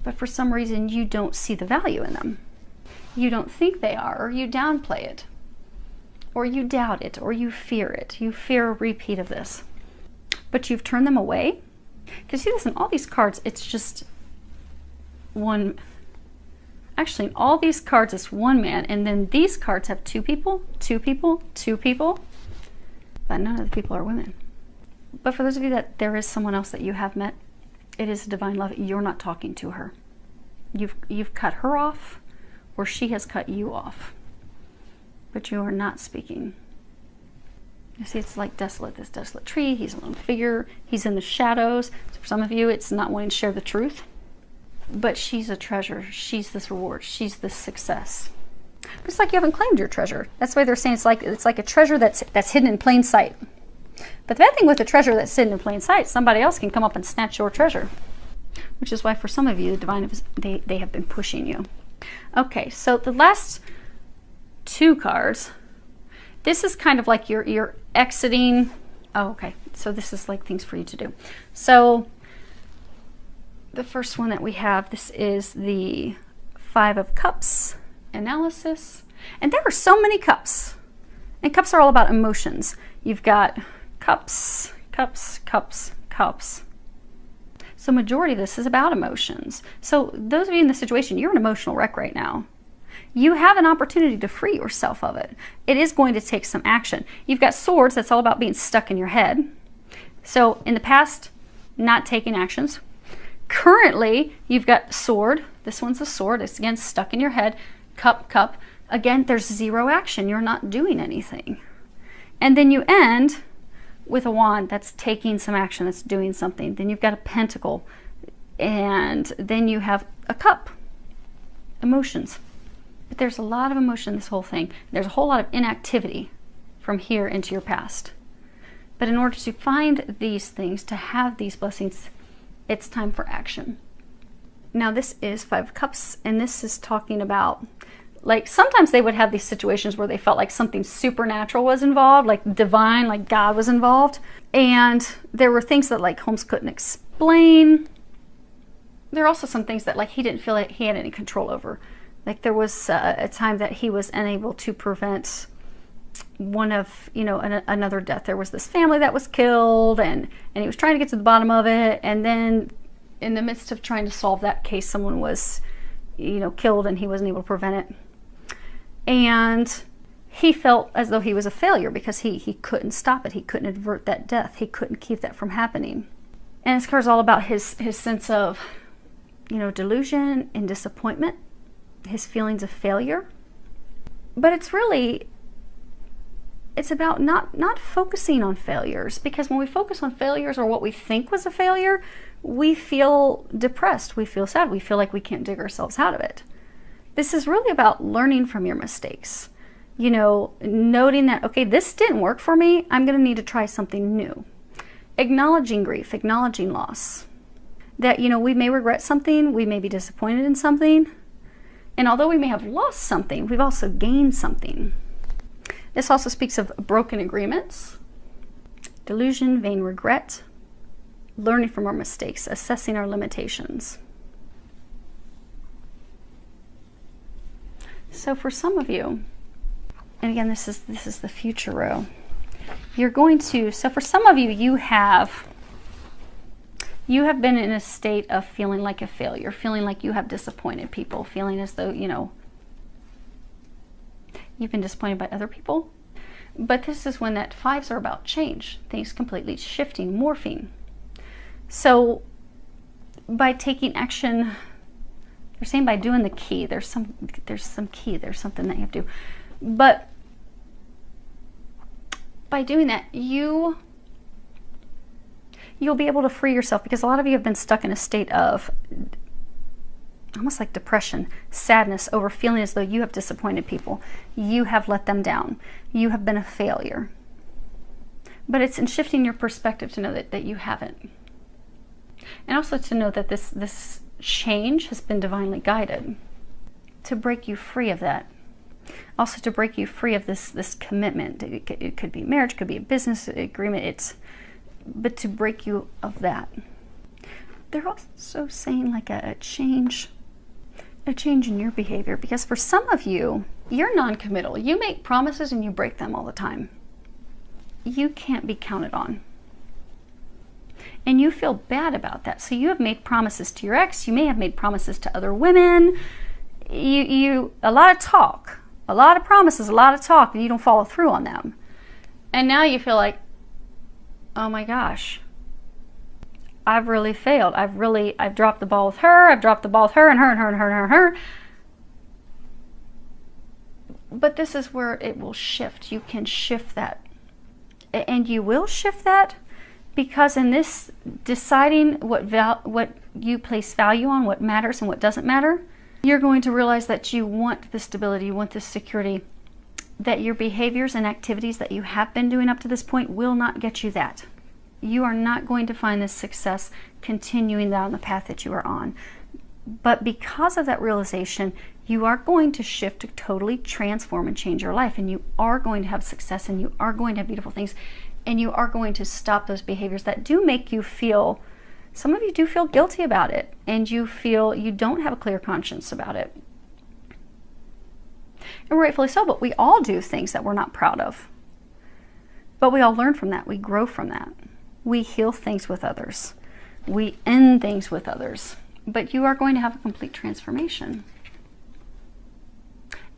but for some reason, you don't see the value in them. You don't think they are, or you downplay it, or you doubt it, or you fear it. You fear a repeat of this, but you've turned them away. Because see this in all these cards, it's just one. Actually, in all these cards, it's one man, and then these cards have two people, but none of the people are women. But for those of you that there is someone else that you have met, it is a divine love. You're not talking to her. You've cut her off, or she has cut you off, but you are not speaking. You see, it's like desolate, this desolate tree. He's a lone figure. He's in the shadows. So for some of you, it's not wanting to share the truth. But she's a treasure. She's this reward. She's this success. But it's like you haven't claimed your treasure. That's why they're saying it's like a treasure that's hidden in plain sight. But the bad thing with a treasure that's hidden in plain sight, somebody else can come up and snatch your treasure. Which is why for some of you, the divine, they have been pushing you. Okay, so the last two cards, this is kind of like you're exiting. Oh, okay. So this is like things for you to do. So the first one that we have, this is the 5 of Cups analysis. And there are so many cups. And cups are all about emotions. You've got cups, cups, cups, cups. So majority of this is about emotions. So those of you in this situation, you're an emotional wreck right now. You have an opportunity to free yourself of it. It is going to take some action. You've got Swords, that's all about being stuck in your head. So in the past, not taking actions. Currently, you've got Sword. This one's a sword. It's again stuck in your head. Cup, cup. Again, there's 0 action. You're not doing anything. And then you end with a Wand. That's taking some action. That's doing something. Then you've got a Pentacle. And then you have a Cup. Emotions. But there's a lot of emotion in this whole thing. There's a whole lot of inactivity from here into your past. But in order to find these things, to have these blessings, it's time for action. Now this is 5 of Cups, and this is talking about, like, sometimes they would have these situations where they felt like something supernatural was involved, like divine, like God was involved. And there were things that like Holmes couldn't explain. There are also some things that like he didn't feel like he had any control over. Like there was a time that he was unable to prevent one of, you know, another death. There was this family that was killed, and he was trying to get to the bottom of it. And then in the midst of trying to solve that case, someone was, you know, killed, and he wasn't able to prevent it. And he felt as though he was a failure because he couldn't stop it. He couldn't avert that death. He couldn't keep that from happening. And this card's all about his sense of, you know, delusion and disappointment, his feelings of failure. But it's really, it's about not focusing on failures, because when we focus on failures or what we think was a failure, we feel depressed, we feel sad, we feel like we can't dig ourselves out of it. This is really about learning from your mistakes. You know, noting that, okay, this didn't work for me, I'm going to need to try something new. Acknowledging grief, acknowledging loss. That, you know, we may regret something, we may be disappointed in something, and although we may have lost something, we've also gained something. This also speaks of broken agreements, delusion, vain regret, learning from our mistakes, assessing our limitations. So for some of you, and again, this is the future row, you're going to, so for some of you, you have been in a state of feeling like a failure, feeling like you have disappointed people, feeling as though, you know, you've been disappointed by other people. But this is when that 5s are about change, things completely shifting, morphing. So by taking action, they're saying by doing the key, there's some key, there's something that you have to do. But by doing that, you'll be able to free yourself, because a lot of you have been stuck in a state of almost like depression, sadness over feeling as though you have disappointed people. You have let them down. You have been a failure. But it's in shifting your perspective to know that you haven't. And also to know that this change has been divinely guided to break you free of that. Also to break you free of this commitment. It could be marriage, could be a business agreement. But to break you of that. They're also saying like a change in your behavior, because for some of you, you're non-committal. You make promises and you break them all the time. You can't be counted on. And you feel bad about that. So you have made promises to your ex. You may have made promises to other women. A lot of talk, a lot of promises, a lot of talk, and you don't follow through on them. And now you feel like, oh my gosh, I've really failed. I've dropped the ball with her. I've dropped the ball with her and her and her and her and her and her. But this is where it will shift. You can shift that. And you will shift that, because in this deciding what you place value on, what matters and what doesn't matter, you're going to realize that you want the stability, you want the security, that your behaviors and activities that you have been doing up to this point will not get you that. You are not going to find this success continuing down the path that you are on. But because of that realization, you are going to shift to totally transform and change your life, and you are going to have success, and you are going to have beautiful things, And you are going to stop those behaviors that do make you feel, some of you do feel guilty about it, and you feel you don't have a clear conscience about it. And rightfully so, but we all do things that we're not proud of. But we all learn from that. We grow from that. We heal things with others. We end things with others. But you are going to have a complete transformation.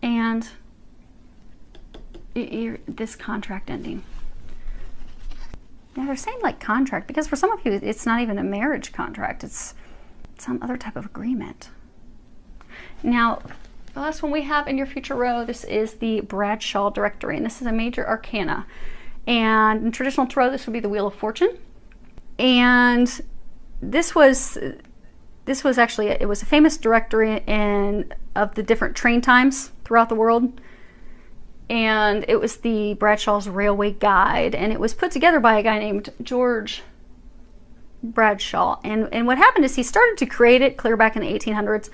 And this contract ending. Yeah, they're saying like contract, because for some of you, it's not even a marriage contract. It's some other type of agreement. Now, the last one we have in your future row, this is the Bradshaw Directory, and this is a major arcana. And in traditional tarot, this would be the Wheel of Fortune. And this was actually, it was a famous directory of the different train times throughout the world. And it was the Bradshaw's Railway Guide, and it was put together by a guy named George Bradshaw. And what happened is he started to create it clear back in the 1800s.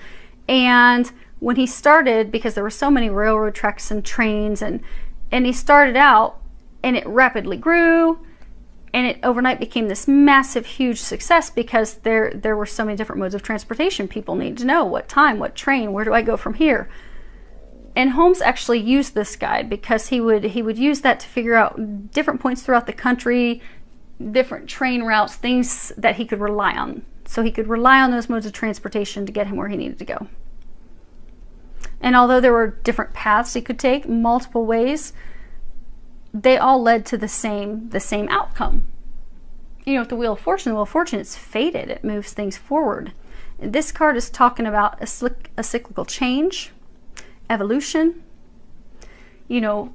And when he started, because there were so many railroad tracks and trains, and he started out, and it rapidly grew, and it overnight became this massive, huge success, because there were so many different modes of transportation. People needed to know what time, what train, where do I go from here? And Holmes actually used this guide because he would use that to figure out different points throughout the country, different train routes, things that he could rely on. So he could rely on those modes of transportation to get him where he needed to go. And although there were different paths he could take, multiple ways, they all led to the same outcome. You know, with the Wheel of Fortune, it's fated. It moves things forward. This card is talking about a cyclical change, evolution, you know,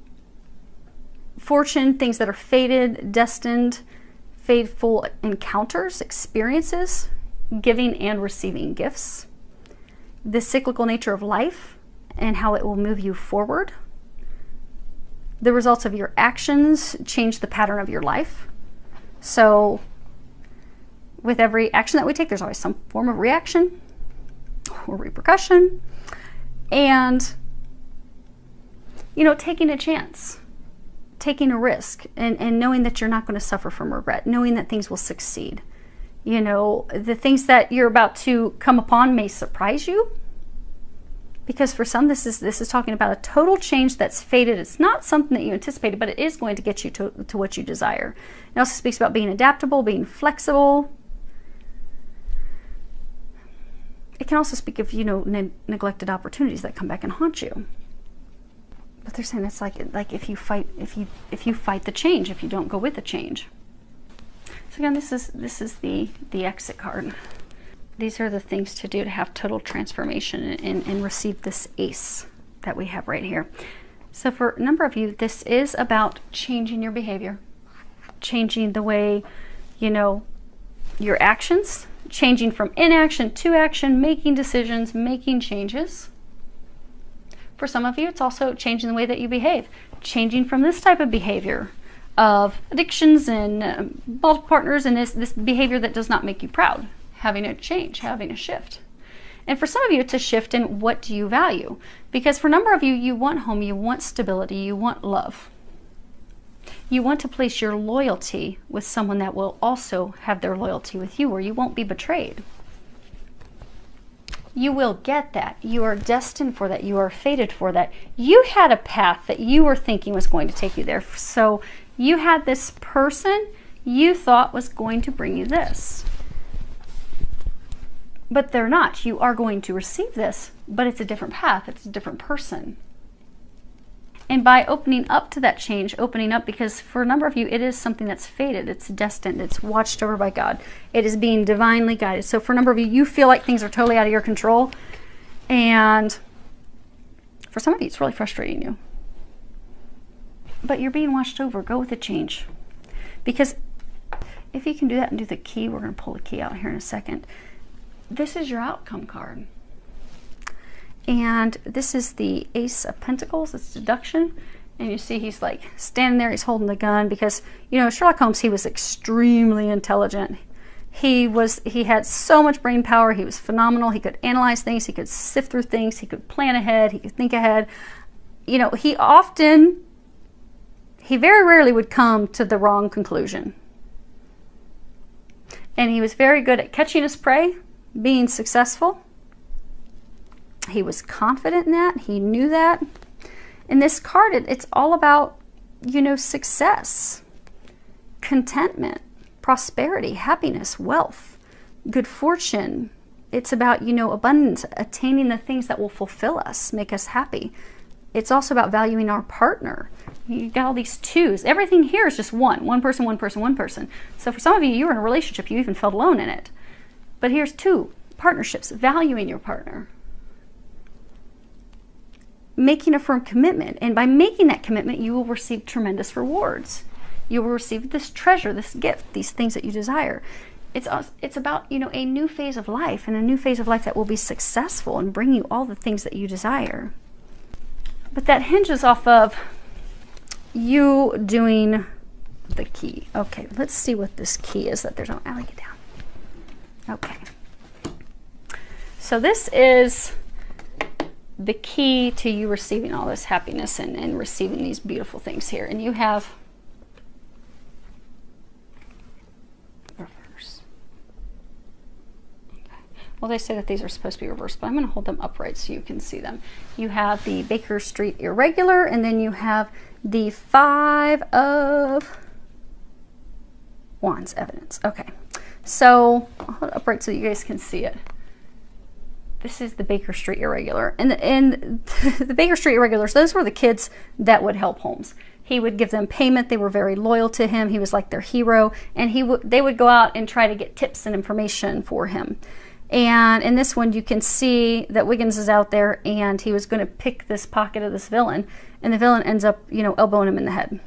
fortune, things that are fated, destined, fateful encounters, experiences, giving and receiving gifts, the cyclical nature of life and how it will move you forward. The results of your actions change the pattern of your life. So with every action that we take, there's always some form of reaction or repercussion. And you know, taking a chance, taking a risk, and knowing that you're not going to suffer from regret, knowing that things will succeed. You know, the things that you're about to come upon may surprise you, because for some, this is talking about a total change that's fated. It's not something that you anticipated, but it is going to get you to what you desire. It also speaks about being adaptable, being flexible. It can also speak of, you know, neglected opportunities that come back and haunt you. But they're saying it's like if you fight the change, if you don't go with the change. So again, this is the exit card. These are the things to do to have total transformation and receive this ace that we have right here. So for a number of you, this is about changing your behavior, changing the way, you know, your actions, changing from inaction to action, making decisions, making changes. For some of you, it's also changing the way that you behave, changing from this type of behavior of addictions and multiple partners and this behavior that does not make you proud, having a change, having a shift. And for some of you, it's a shift in what do you value? Because for a number of you, you want home, you want stability, you want love. You want to place your loyalty with someone that will also have their loyalty with you, where you won't be betrayed. You will get that. You are destined for that. You are fated for that. You had a path that you were thinking was going to take you there. So you had this person you thought was going to bring you this. But they're not. You are going to receive this, but it's a different path. It's a different person. And by opening up to that change, opening up, because for a number of you, it is something that's fated, it's destined, it's watched over by God. It is being divinely guided. So for a number of you, you feel like things are totally out of your control. And for some of you, it's really frustrating you. But you're being watched over. Go with the change. Because if you can do that and do the key, we're going to pull the key out here in a second. This is your outcome card. And this is the Ace of Pentacles. It's deduction. And you see he's like standing there, he's holding the gun, because, you know, Sherlock Holmes, he was extremely intelligent. He had so much brain power. He was phenomenal. He could analyze things. He could sift through things. He could plan ahead. He could think ahead. You know, he often he very rarely would come to the wrong conclusion. And he was very good at catching his prey, being successful. He was confident in that. He knew that. In this card, it's all about, you know, success, contentment, prosperity, happiness, wealth, good fortune. It's about, you know, abundance, attaining the things that will fulfill us, make us happy. It's also about valuing our partner. You got all these twos. Everything here is just one person, one person, one person. So for some of you, you were in a relationship, you even felt alone in it. But here's two partnerships, valuing your partner, making a firm commitment. And by making that commitment, you will receive tremendous rewards. You will receive this treasure, this gift, these things that you desire. It's about, you know, a new phase of life, and a new phase of life that will be successful and bring you all the things that you desire. But that hinges off of you doing the key. Okay, let's see what this key is that there's no, Allie, get down. Okay. So this is the key to you receiving all this happiness and receiving these beautiful things here. And you have reverse. Okay. Well, they say that these are supposed to be reversed, but I'm going to hold them upright so you can see them. You have the Baker Street irregular, and then you have the 5 of Wands evidence. Okay, so I'll hold it upright so you guys can see it. This is the Baker Street irregular, and the Baker Street irregulars, those were the kids that would help Holmes. He would give them payment. They were very loyal to him. He was like their hero, and they would go out and try to get tips and information for him. And in this one, you can see that Wiggins is out there, and he was going to pick this pocket of this villain, and the villain ends up, you know, elbowing him in the head.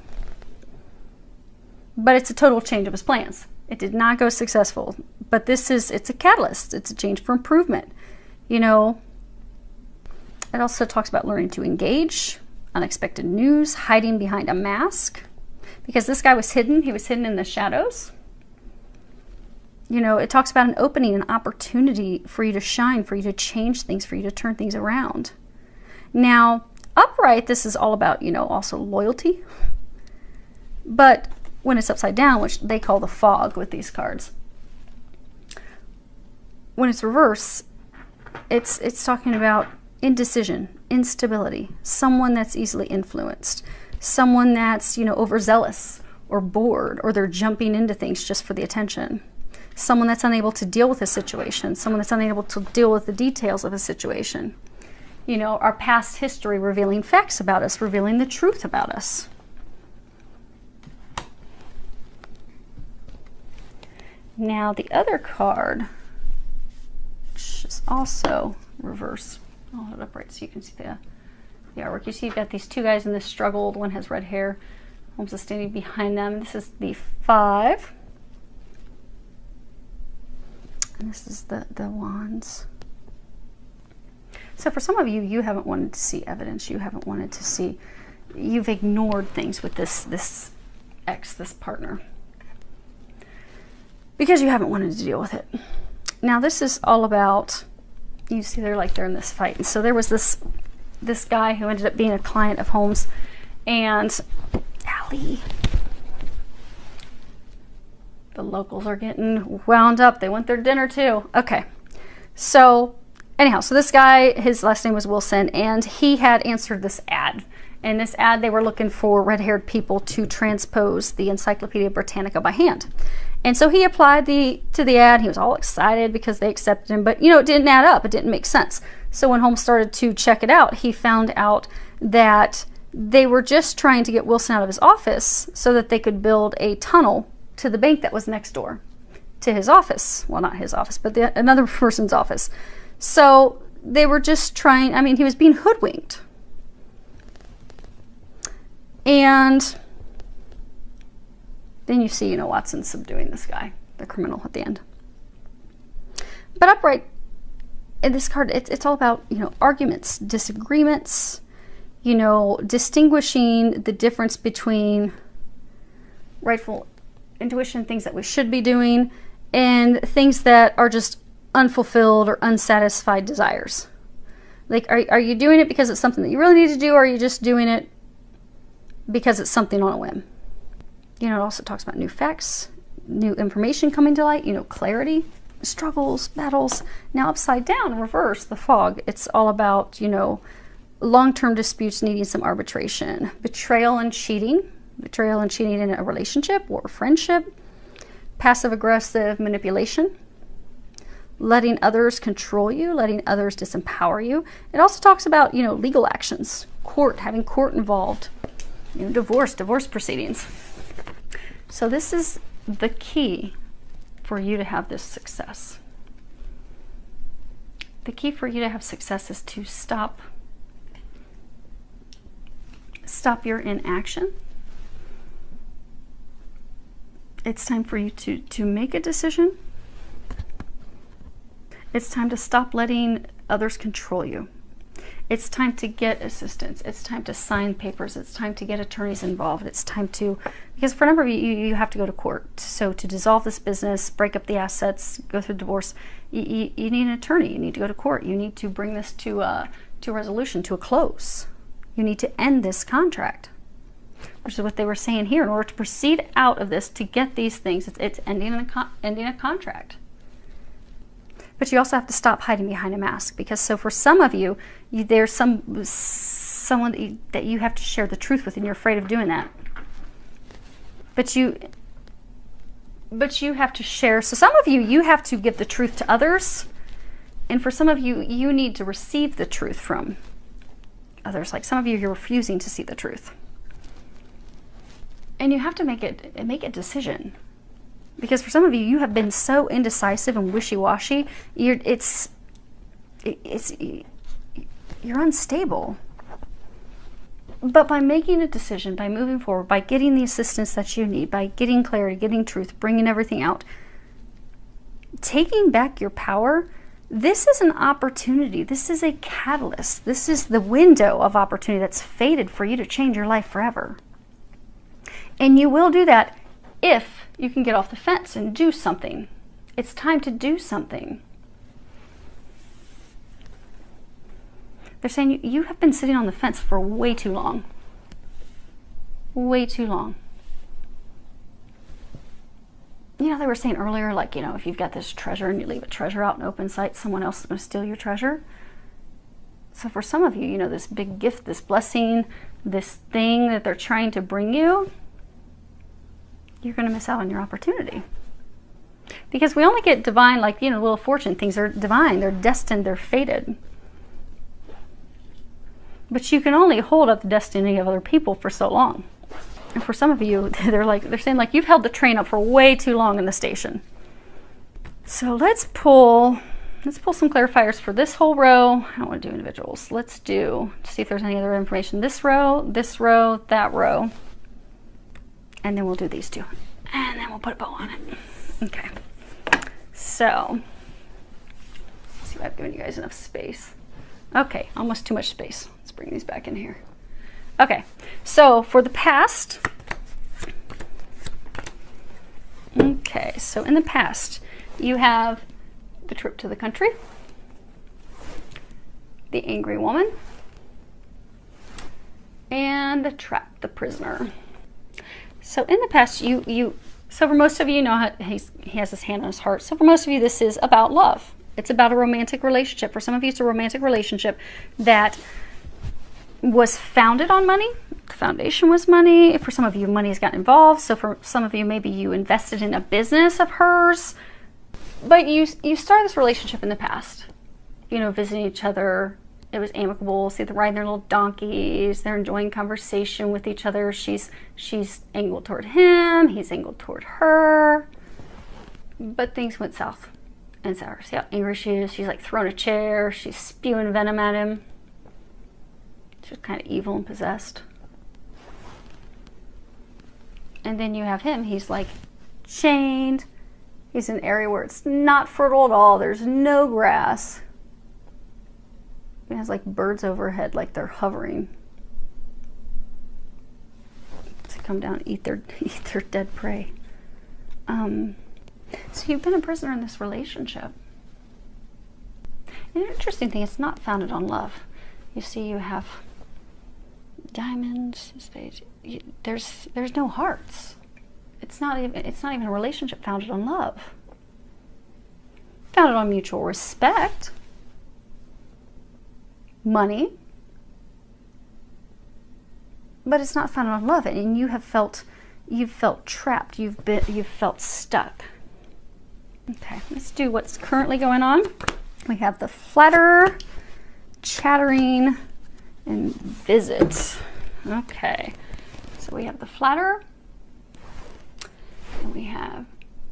But it's a total change of his plans. It did not go successful. But it's a catalyst. It's a change for improvement. You know, it also talks about learning to engage, unexpected news, hiding behind a mask. Because this guy was hidden. He was hidden in the shadows. You know, it talks about an opening, an opportunity for you to shine, for you to change things, for you to turn things around. Now, upright, this is all about, you know, also loyalty. But when it's upside down, which they call the fog with these cards, when it's reverse, it's talking about indecision, instability, someone that's easily influenced, someone that's, you know, overzealous or bored, or they're jumping into things just for the attention. Someone that's unable to deal with a situation, someone that's unable to deal with the details of a situation. You know, our past history revealing facts about us, revealing the truth about us. Now the other card, which is also reverse. I'll hold it upright so you can see the artwork. You see you've got these two guys in this struggle. One has red hair. Holmes is standing behind them. This is the 5. And this is the Wands. So for some of you, you haven't wanted to see evidence. You haven't wanted to see, you've ignored things with this ex, this partner, because you haven't wanted to deal with it. Now this is all about, you see they're in this fight. And so there was this guy who ended up being a client of Holmes, and Allie, the locals are getting wound up. They want their dinner too. Okay. So anyhow, so this guy, his last name was Wilson, and he had answered this ad. In this ad, they were looking for red-haired people to transpose the Encyclopedia Britannica by hand. And so he applied to the ad. He was all excited because they accepted him, but you know, it didn't add up. It didn't make sense. So when Holmes started to check it out, he found out that they were just trying to get Wilson out of his office so that they could build a tunnel to the bank that was next door to his office. Well, not his office, but another person's office. So they were just trying, I mean, he was being hoodwinked. And then you see, you know, Watson subduing this guy, the criminal, at the end. But upright, in this card, it's all about, you know, arguments, disagreements, you know, distinguishing the difference between rightful intuition, things that we should be doing, and things that are just unfulfilled or unsatisfied desires. Like, are you doing it because it's something that you really need to do, or are you just doing it because it's something on a whim. You know, it also talks about new facts, new information coming to light, you know, clarity, struggles, battles. Now upside down, in reverse, the fog, it's all about, you know, long-term disputes needing some arbitration, betrayal and cheating in a relationship or a friendship, passive-aggressive manipulation, letting others control you, letting others disempower you. It also talks about, you know, legal actions, having court involved, you know, divorce proceedings. So this is the key for you to have this success. The key for you to have success is to stop your inaction. It's time for you to make a decision. It's time to stop letting others control you. It's time to get assistance. It's time to sign papers. It's time to get attorneys involved. It's time to, because for a number of you have to go to court. So to dissolve this business, break up the assets, go through divorce, you need an attorney. You need to go to court. You need to bring this to a resolution, to a close. You need to end this contract, which is what they were saying here. In order to proceed out of this, to get these things, it's ending a contract. But you also have to stop hiding behind a mask, because so for some of you, there's someone that you have to share the truth with, and you're afraid of doing that. But you have to share. So some of you have to give the truth to others, and for some of you, you need to receive the truth from others. Like some of you, you're refusing to see the truth, and you have to make a decision. Because for some of you, you have been so indecisive and wishy-washy, you're unstable. But by making a decision, by moving forward, by getting the assistance that you need, by getting clarity, getting truth, bringing everything out, taking back your power, this is an opportunity. This is a catalyst. This is the window of opportunity that's fated for you to change your life forever. And you will do that if you can get off the fence and do something. It's time to do something. They're saying you have been sitting on the fence for way too long. Way too long. You know, they were saying earlier, like, you know, if you've got this treasure and you leave a treasure out in open sight, someone else is going to steal your treasure. So for some of you, you know, this big gift, this blessing, this thing that they're trying to bring you, you're going to miss out on your opportunity. Because we only get divine, like, you know, little fortune things are divine. They're destined. They're fated. But you can only hold up the destiny of other people for so long. And for some of you, they're saying, like, you've held the train up for way too long in the station. So let's pull some clarifiers for this whole row. I don't want to do individuals. Let's see if there's any other information. This row, that row. And then we'll do these two. And then we'll put a bow on it. Okay. So, let's see if I've given you guys enough space. Okay, almost too much space. Let's bring these back in here. Okay, so for the past. Okay, so in the past, you have the trip to the country, the angry woman, and the trap, the prisoner. So in the past, so for most of you, know how he has his hand on his heart. So for most of you, this is about love. It's about a romantic relationship. For some of you, it's a romantic relationship that was founded on money. The foundation was money. For some of you, money has gotten involved. So for some of you, maybe you invested in a business of hers. But you started this relationship in the past. You know, visiting each other. It was amicable. See, they're riding their little donkeys. They're enjoying conversation with each other. She's angled toward him. He's angled toward her. But things went south and sour. See how angry she is? She's like throwing a chair. She's spewing venom at him. She's kind of evil and possessed. And then you have him. He's like chained. He's in an area where it's not fertile at all. There's no grass. It has like birds overhead, like they're hovering to come down and eat their dead prey. So you've been a prisoner in this relationship. And an interesting thing, it's not founded on love. You see, you have Diamonds, spades. There's no hearts. It's not even a relationship founded on love. Founded on mutual respect, money, but it's not founded on love. And you've felt trapped. You've felt stuck. Okay, let's do what's currently going on. We have the flatterer, chattering, and visit. Okay, so we have the flatterer, and we have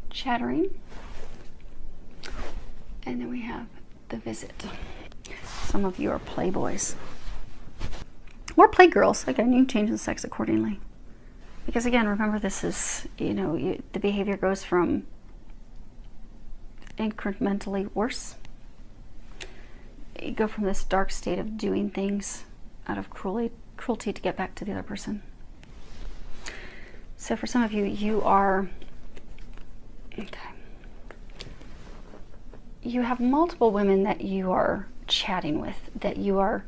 chattering, and then we have the visit. Some of you are playboys or playgirls. Again, you can change the sex accordingly, because again, remember, this is, the behavior goes from incrementally worse. You go from this dark state of doing things out of cruelty to get back to the other person. So for some of you, you are, okay, you have multiple women that you are chatting with, that you're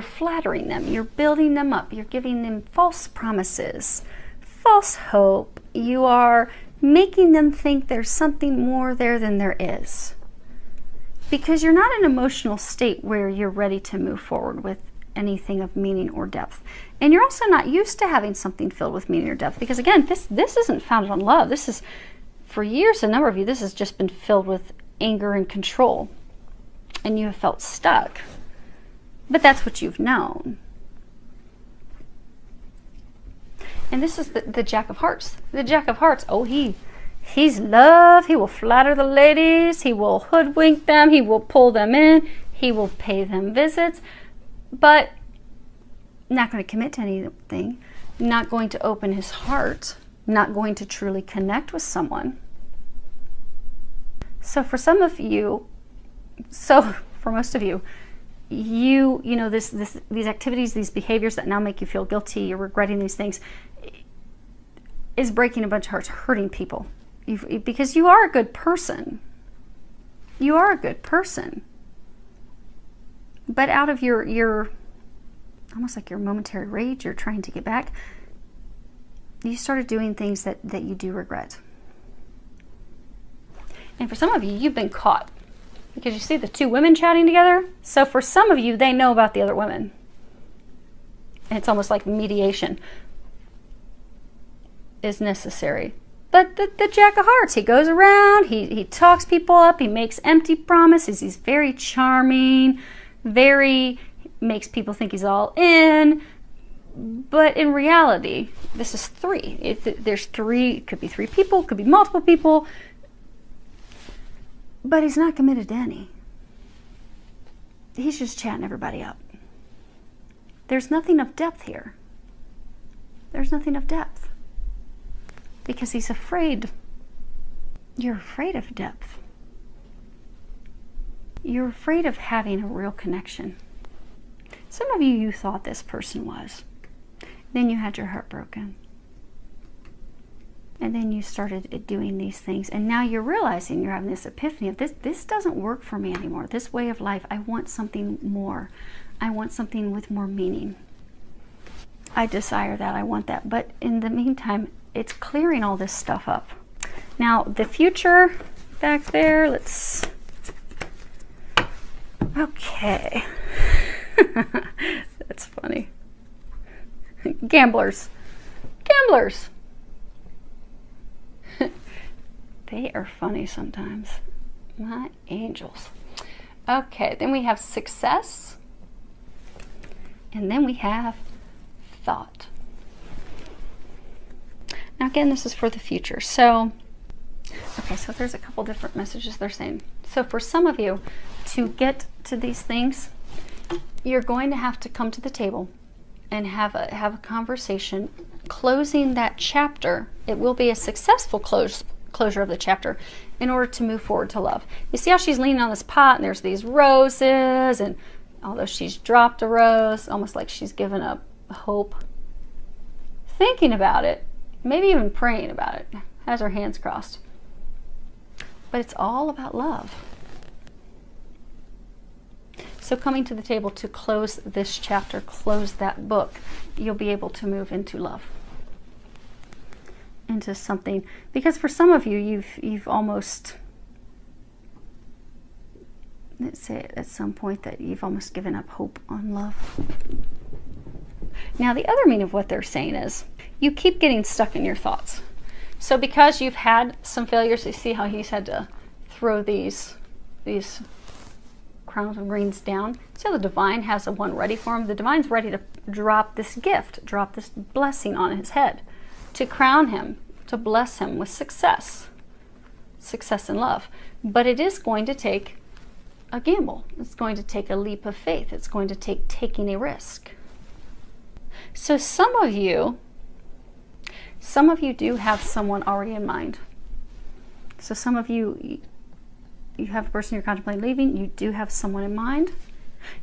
flattering them, you're building them up, you're giving them false promises, false hope, you are making them think there's something more there than there is. Because you're not in an emotional state where you're ready to move forward with anything of meaning or depth. And you're also not used to having something filled with meaning or depth, because again, this isn't founded on love. This is, for years, a number of you, this has just been filled with anger and control, and you have felt stuck. But that's what you've known. And this is the Jack of Hearts. The Jack of Hearts, oh, he's love. He will flatter the ladies. He will hoodwink them. He will pull them in. He will pay them visits. But not going to commit to anything. Not going to open his heart. Not going to truly connect with someone. So for some of you, for most of you, you know, these activities, these behaviors that now make you feel guilty, you're regretting these things, is breaking a bunch of hearts, hurting people. Because you are a good person. You are a good person. But out of your almost like your momentary rage, you're trying to get back, you started doing things that you do regret. And for some of you, you've been caught. Because you see the two women chatting together. So for some of you, they know about the other women. And it's almost like mediation is necessary. But the Jack of Hearts, he goes around, he talks people up, he makes empty promises, he's very charming, makes people think he's all in. But in reality, this is three. There's three, it could be three people, it could be multiple people. But he's not committed to any. He's just chatting everybody up. There's nothing of depth here. There's nothing of depth. Because he's afraid. You're afraid of depth. You're afraid of having a real connection. Some of you thought this person was. Then you had your heart broken. And then you started doing these things. And now you're realizing, you're having this epiphany of this doesn't work for me anymore. This way of life, I want something more. I want something with more meaning. I desire that, I want that. But in the meantime, it's clearing all this stuff up. Now, the future back there, let's... Okay. That's funny. Gamblers. Gamblers. They are funny sometimes. My angels. Okay, then we have success. And then we have thought. Now again, this is for the future. So, okay, so there's a couple different messages they're saying. So for some of you, to get to these things, you're going to have to come to the table and have a conversation, closing that chapter. It will be a successful closure of the chapter in order to move forward to love. You see how she's leaning on this pot and there's these roses, and although she's dropped a rose, almost like she's given up hope, thinking about it, maybe even praying about it, has her hands crossed. But it's all about love. So coming to the table to close this chapter, close that book, you'll be able to move into love, into something. Because for some of you, you've almost, let's say at some point that you've almost given up hope on love. Now the other meaning of what they're saying is you keep getting stuck in your thoughts. So because you've had some failures, you see how he's had to throw these crowns of greens down. See how the divine has a one ready for him? The divine's ready to drop this gift, drop this blessing on his head, to crown him, to bless him with success in love. But it is going to take a gamble. It's going to take a leap of faith. It's going to take taking a risk. So some of you do have someone already in mind. So some of you have a person you're contemplating leaving. You do have someone in mind.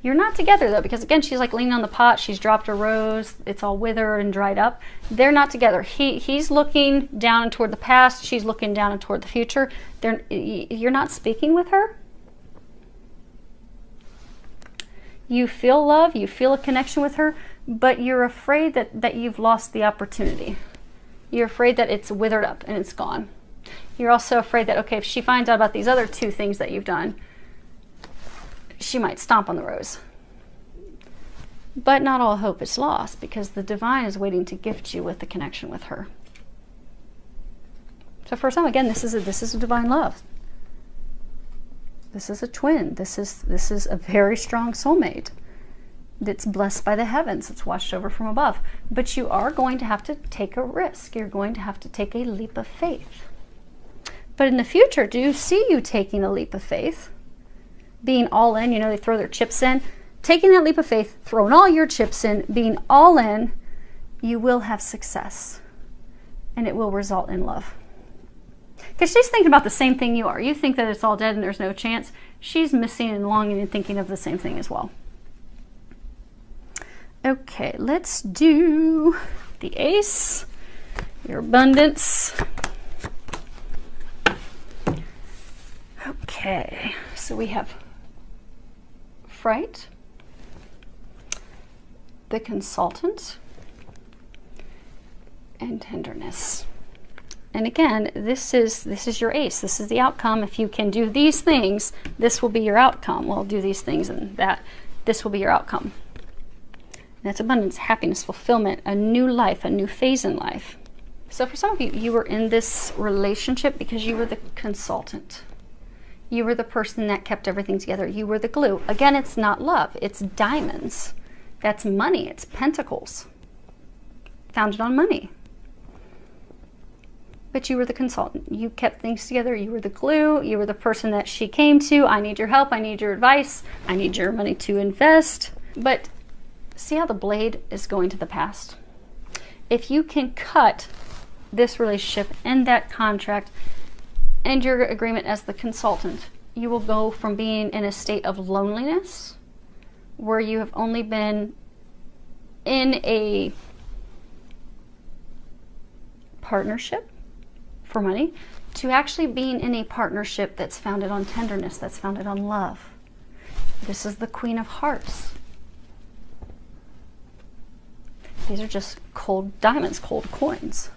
You're not together though, because again, she's like leaning on the pot. She's dropped a rose. It's all withered and dried up. They're not together. He's looking down and toward the past. She's looking down and toward the future. You're not speaking with her. You feel love. You feel a connection with her, but you're afraid that you've lost the opportunity. You're afraid that it's withered up and it's gone. You're also afraid that, okay, if she finds out about these other two things that you've done, she might stomp on the rose. But not all hope is lost, because the divine is waiting to gift you with the connection with her. So for some, again, this is a divine love. This is a twin. This is a very strong soulmate that's blessed by the heavens. It's watched over from above. But you are going to have to take a risk. You're going to have to take a leap of faith. But in the future, do you see you taking a leap of faith? Being all in, you know, they throw their chips in. Taking that leap of faith, throwing all your chips in, being all in, you will have success. And it will result in love. Because she's thinking about the same thing you are. You think that it's all dead and there's no chance. She's missing and longing and thinking of the same thing as well. Okay, let's do the ace, your abundance. Okay, so we have fright, the consultant, and tenderness. And again, this is your ace. This is the outcome. If you can do these things, this will be your outcome. Well, do these things and this will be your outcome. And that's abundance, happiness, fulfillment, a new life, a new phase in life. So for some of you, you were in this relationship because you were the consultant. You were the person that kept everything together. You were the glue. Again, it's not love. It's diamonds. That's money. It's pentacles. Founded on money. But you were the consultant. You kept things together. You were the glue. You were the person that she came to. I need your help. I need your advice. I need your money to invest. But see how the blade is going to the past? If you can cut this relationship and that contract and your agreement as the consultant, you will go from being in a state of loneliness where you have only been in a partnership for money to actually being in a partnership that's founded on tenderness, that's founded on love. This is the Queen of Hearts. These are just cold diamonds, cold coins.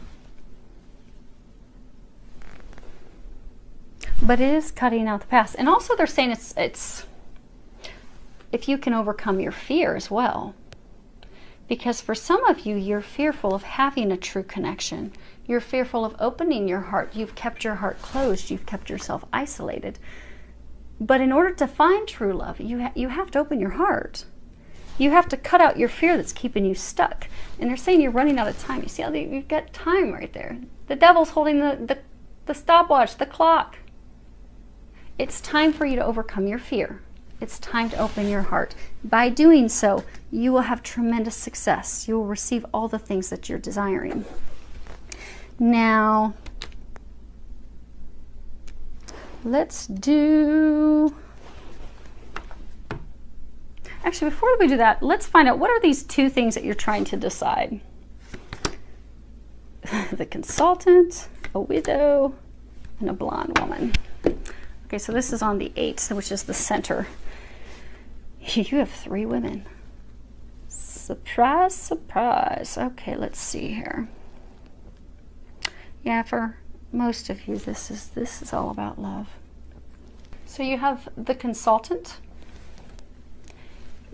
But it is cutting out the past. And also they're saying it's if you can overcome your fear as well. Because for some of you, you're fearful of having a true connection. You're fearful of opening your heart. You've kept your heart closed. You've kept yourself isolated. But in order to find true love, you have to open your heart. You have to cut out your fear that's keeping you stuck. And they're saying you're running out of time. You see how you've got time right there. The devil's holding the stopwatch, the clock. It's time for you to overcome your fear. It's time to open your heart. By doing so, you will have tremendous success. You will receive all the things that you're desiring. Now, let's do... Actually, before we do that, let's find out what are these two things that you're trying to decide. The consultant, a widow, and a blonde woman. Okay, so this is on the 8th, which is the center. You have 3 women. Surprise, surprise. Okay, let's see here. Yeah, for most of you, this is all about love. So you have the consultant,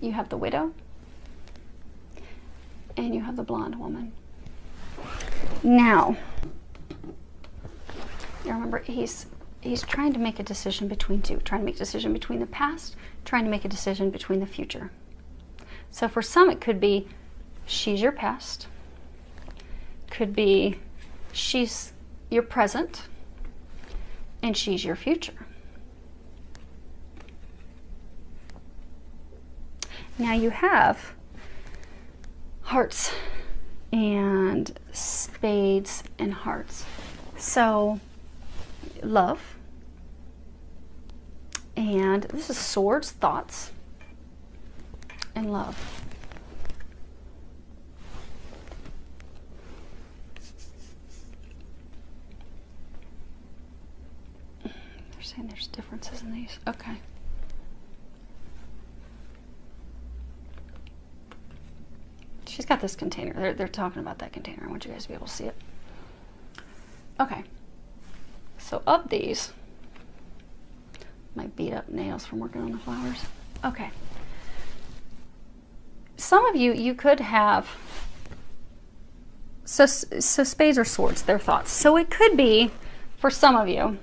you have the widow, and you have the blonde woman. Now, you remember he's trying to make a decision between two, trying to make a decision between the past, trying to make a decision between the future. So for some, it could be she's your past, could be she's your present, and she's your future. Now you have hearts and spades and hearts. So love, and this is swords, thoughts, and love. They're saying there's differences in these. Okay. She's got this container. They're talking about that container. I want you guys to be able to see it. Okay. So of these, my beat up nails from working on the flowers. Okay. Some of you could have, so spades or swords, they're thoughts. So it could be, for some of you,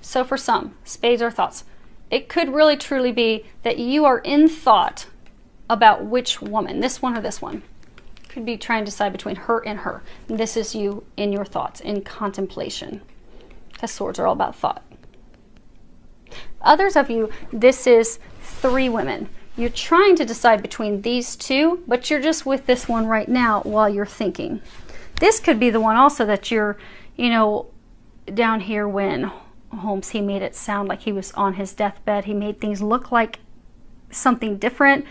so for some, spades are thoughts. It could really truly be that you are in thought about which woman, this one or this one. Could be trying to decide between her and her. And this is you in your thoughts, in contemplation. Because swords are all about thought. Others of you, this is 3 women. You're trying to decide between these 2, but you're just with this one right now while you're thinking. This could be the one also that you're, you know, down here when Holmes, he made it sound like he was on his deathbed. He made things look like something different.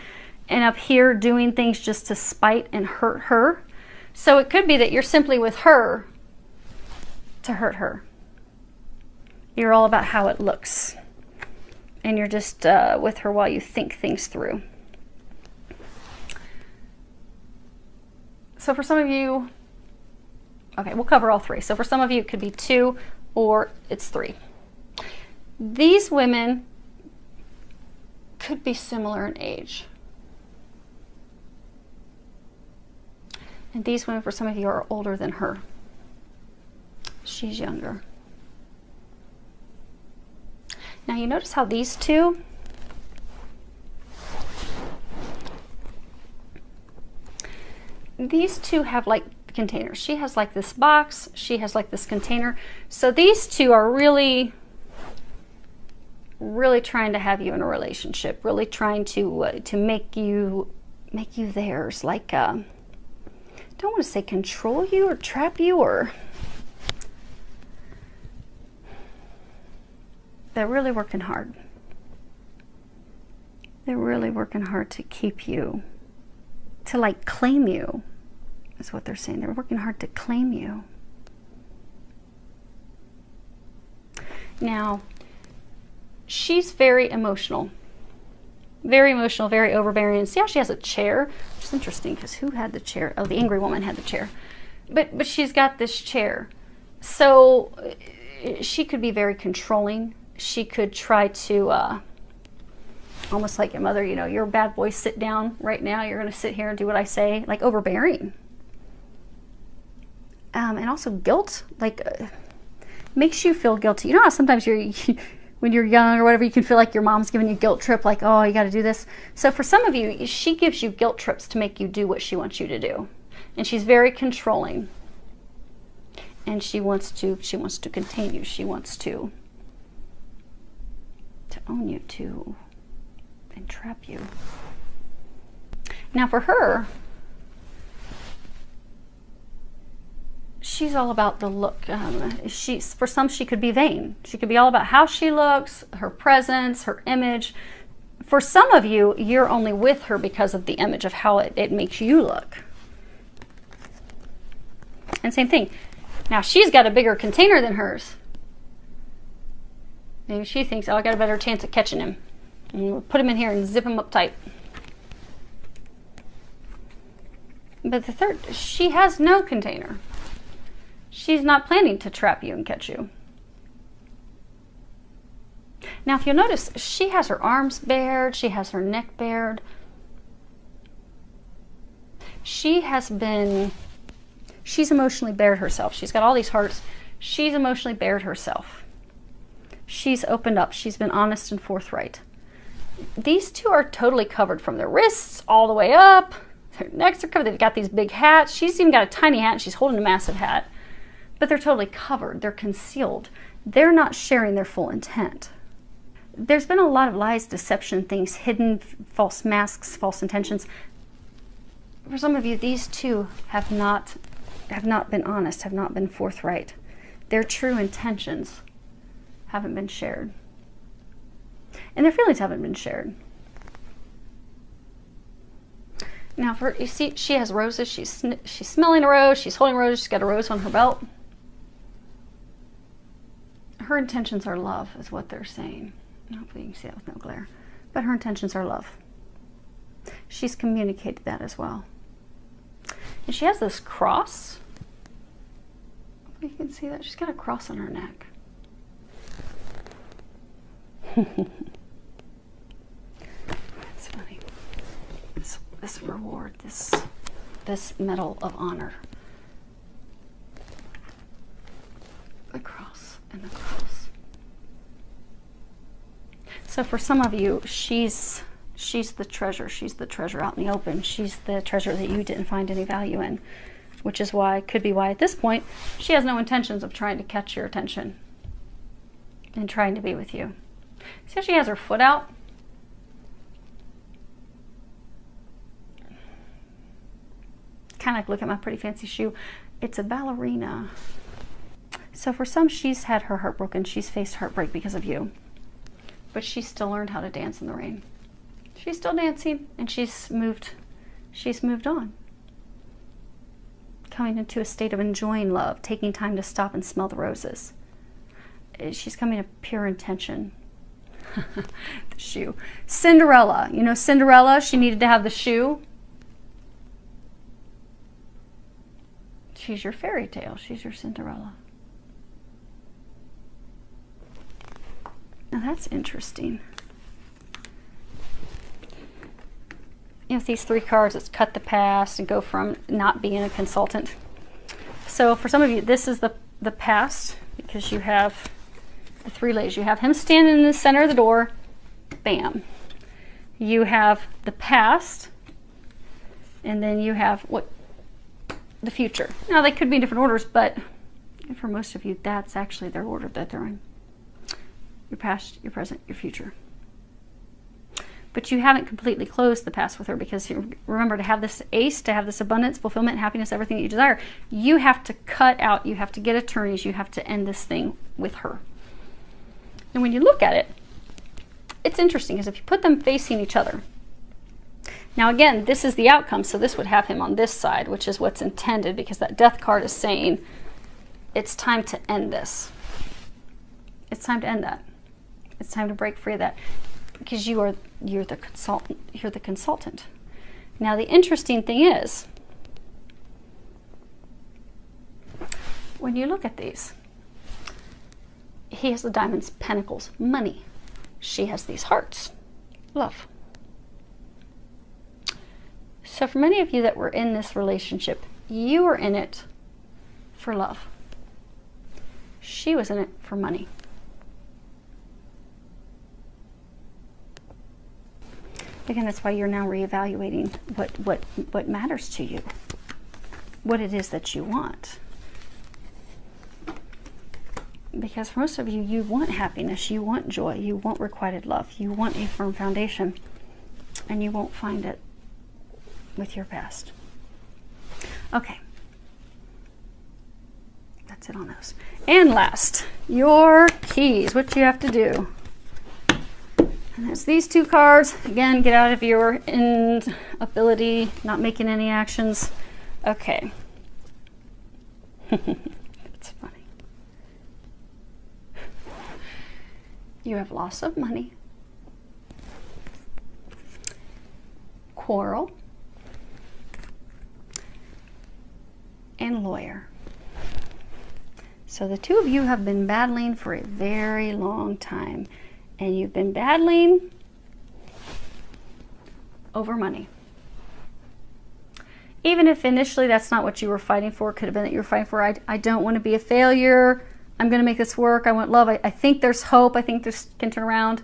And up here doing things just to spite and hurt her. So it could be that you're simply with her to hurt her. You're all about how it looks. And you're just with her while you think things through. So for some of you, okay, we'll cover all 3. So for some of you, it could be 2 or it's 3. These women could be similar in age. And these women, for some of you, are older than her. She's younger. Now you notice how these 2, have like containers. She has like this box, she has like this container. So these 2 are really trying to have you in a relationship, really trying to make you theirs, like I don't want to say control you or trap you, or they're really working hard. They're really working hard to keep you, to like claim you, is what they're saying. They're working hard to claim you. Now, she's very emotional. Very emotional, very overbearing. See how she has a chair? Which is interesting because who had the chair? Oh, the angry woman had the chair. But she's got this chair. So she could be very controlling. She could try to, almost like your mother, you know, you're a bad boy, sit down right now. You're going to sit here and do what I say. Like overbearing. And also guilt, like makes you feel guilty. You know how sometimes when you're young or whatever, you can feel like your mom's giving you a guilt trip, like, oh, you got to do this. So for some of you, she gives you guilt trips to make you do what she wants you to do. And she's very controlling. And she wants to contain you. She wants to own you, to entrap you. Now for her, she's all about the look. For some, she could be vain. She could be all about how she looks, her presence, her image. For some of you, you're only with her because of the image of how it makes you look. And same thing. Now, she's got a bigger container than hers. Maybe she thinks, oh, I got a better chance at catching him. And we'll put him in here and zip him up tight. But the third, she has no container. She's not planning to trap you and catch you. Now, if you'll notice, she has her arms bared. She has her neck bared. She's emotionally bared herself. She's got all these hearts. She's emotionally bared herself. She's opened up. She's been honest and forthright. These two are totally covered from their wrists all the way up. Their necks are covered. They've got these big hats. She's even got a tiny hat and she's holding a massive hat. But they're totally covered. They're concealed. They're not sharing their full intent. There's been a lot of lies, deception, things hidden, false masks, false intentions. For some of you, these two have not been honest, have not been forthright. Their true intentions haven't been shared. And their feelings haven't been shared. Now, you see, she has roses. She's smelling a rose. She's holding a rose. She's got a rose on her belt. Her intentions are love, is what they're saying. Hopefully you can see that with no glare. But her intentions are love. She's communicated that as well. And she has this cross. Hopefully you can see that. She's got a cross on her neck. That's funny. This reward, this medal of honor. The cross and the cross. So for some of you, she's the treasure. She's the treasure out in the open. She's the treasure that you didn't find any value in, which is why, could be why at this point, she has no intentions of trying to catch your attention and trying to be with you. See how she has her foot out? Kind of like, look at my pretty fancy shoe. It's a ballerina. So for some, she's had her heart broken. She's faced heartbreak because of you. But she's still learned how to dance in the rain. She's still dancing, and she's moved on. Coming into a state of enjoying love, taking time to stop and smell the roses. She's coming to pure intention. The shoe. Cinderella. You know Cinderella? She needed to have the shoe. She's your fairy tale. She's your Cinderella. Now that's interesting. You know, with these three cards, it's cut the past and go from not being a consultant. So for some of you, this is the past, because you have the three ladies. You have him standing in the center of the door. Bam. You have the past, and then you have the future. Now they could be in different orders, but for most of you, that's actually their order that they're in. Your past, your present, your future. But you haven't completely closed the past with her, because you remember, to have this ace, to have this abundance, fulfillment, happiness, everything that you desire, you have to cut out, you have to get attorneys, you have to end this thing with her. And when you look at it, it's interesting, because if you put them facing each other, now again, this is the outcome, so this would have him on this side, which is what's intended, because that death card is saying it's time to end this. It's time to end that. It's time to break free of that, because you're the consultant. You're the consultant. Now the interesting thing is, when you look at these, he has the diamonds, pentacles, money. She has these hearts, love. So for many of you that were in this relationship, you were in it for love. She was in it for money. Again, that's why you're now reevaluating what matters to you, what it is that you want. Because for most of you, you want happiness, you want joy, you want requited love, you want a firm foundation, and you won't find it with your past. Okay. That's it on those. And last, your keys, what you have to do. And there's these two cards. Again, get out of your inability, not making any actions. Okay. It's funny. You have loss of money, quarrel, and lawyer. So the two of you have been battling for a very long time, and you've been battling over money. Even if initially that's not what you were fighting for, it could have been that you were fighting for, I don't want to be a failure, I'm going to make this work, I want love, I think there's hope, I think this can turn around.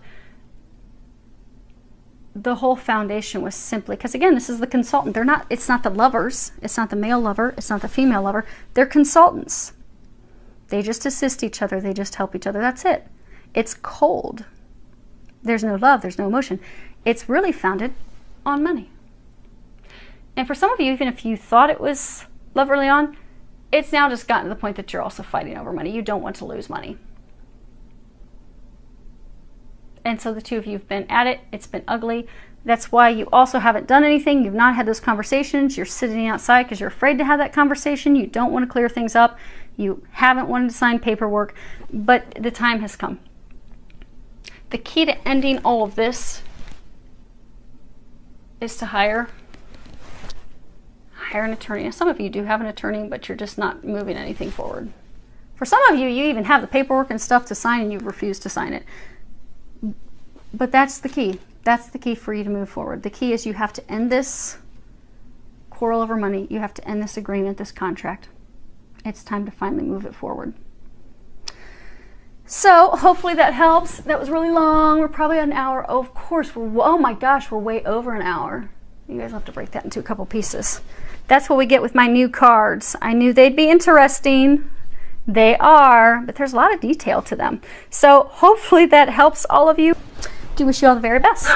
The whole foundation was simply, because again, this is the consultant. It's not the lovers, it's not the male lover, it's not the female lover, they're consultants. They just assist each other, they just help each other, that's it. It's cold. There's no love, there's no emotion. It's really founded on money. And for some of you, even if you thought it was love early on, it's now just gotten to the point that you're also fighting over money. You don't want to lose money. And so the two of you have been at it. It's been ugly. That's why you also haven't done anything. You've not had those conversations. You're sitting outside because you're afraid to have that conversation. You don't want to clear things up. You haven't wanted to sign paperwork, but the time has come. The key to ending all of this is to hire an attorney. Now, some of you do have an attorney, but you're just not moving anything forward. For some of you, you even have the paperwork and stuff to sign and you refuse to sign it. But that's the key. That's the key for you to move forward. The key is you have to end this quarrel over money. You have to end this agreement, this contract. It's time to finally move it forward. So hopefully that helps. That was really long. We're probably at an hour. Oh, of course, oh my gosh, we're way over an hour. You guys will have to break that into a couple pieces. That's what we get with my new cards. I knew they'd be interesting. They are, but there's a lot of detail to them. So hopefully that helps all of you. Do wish you all the very best.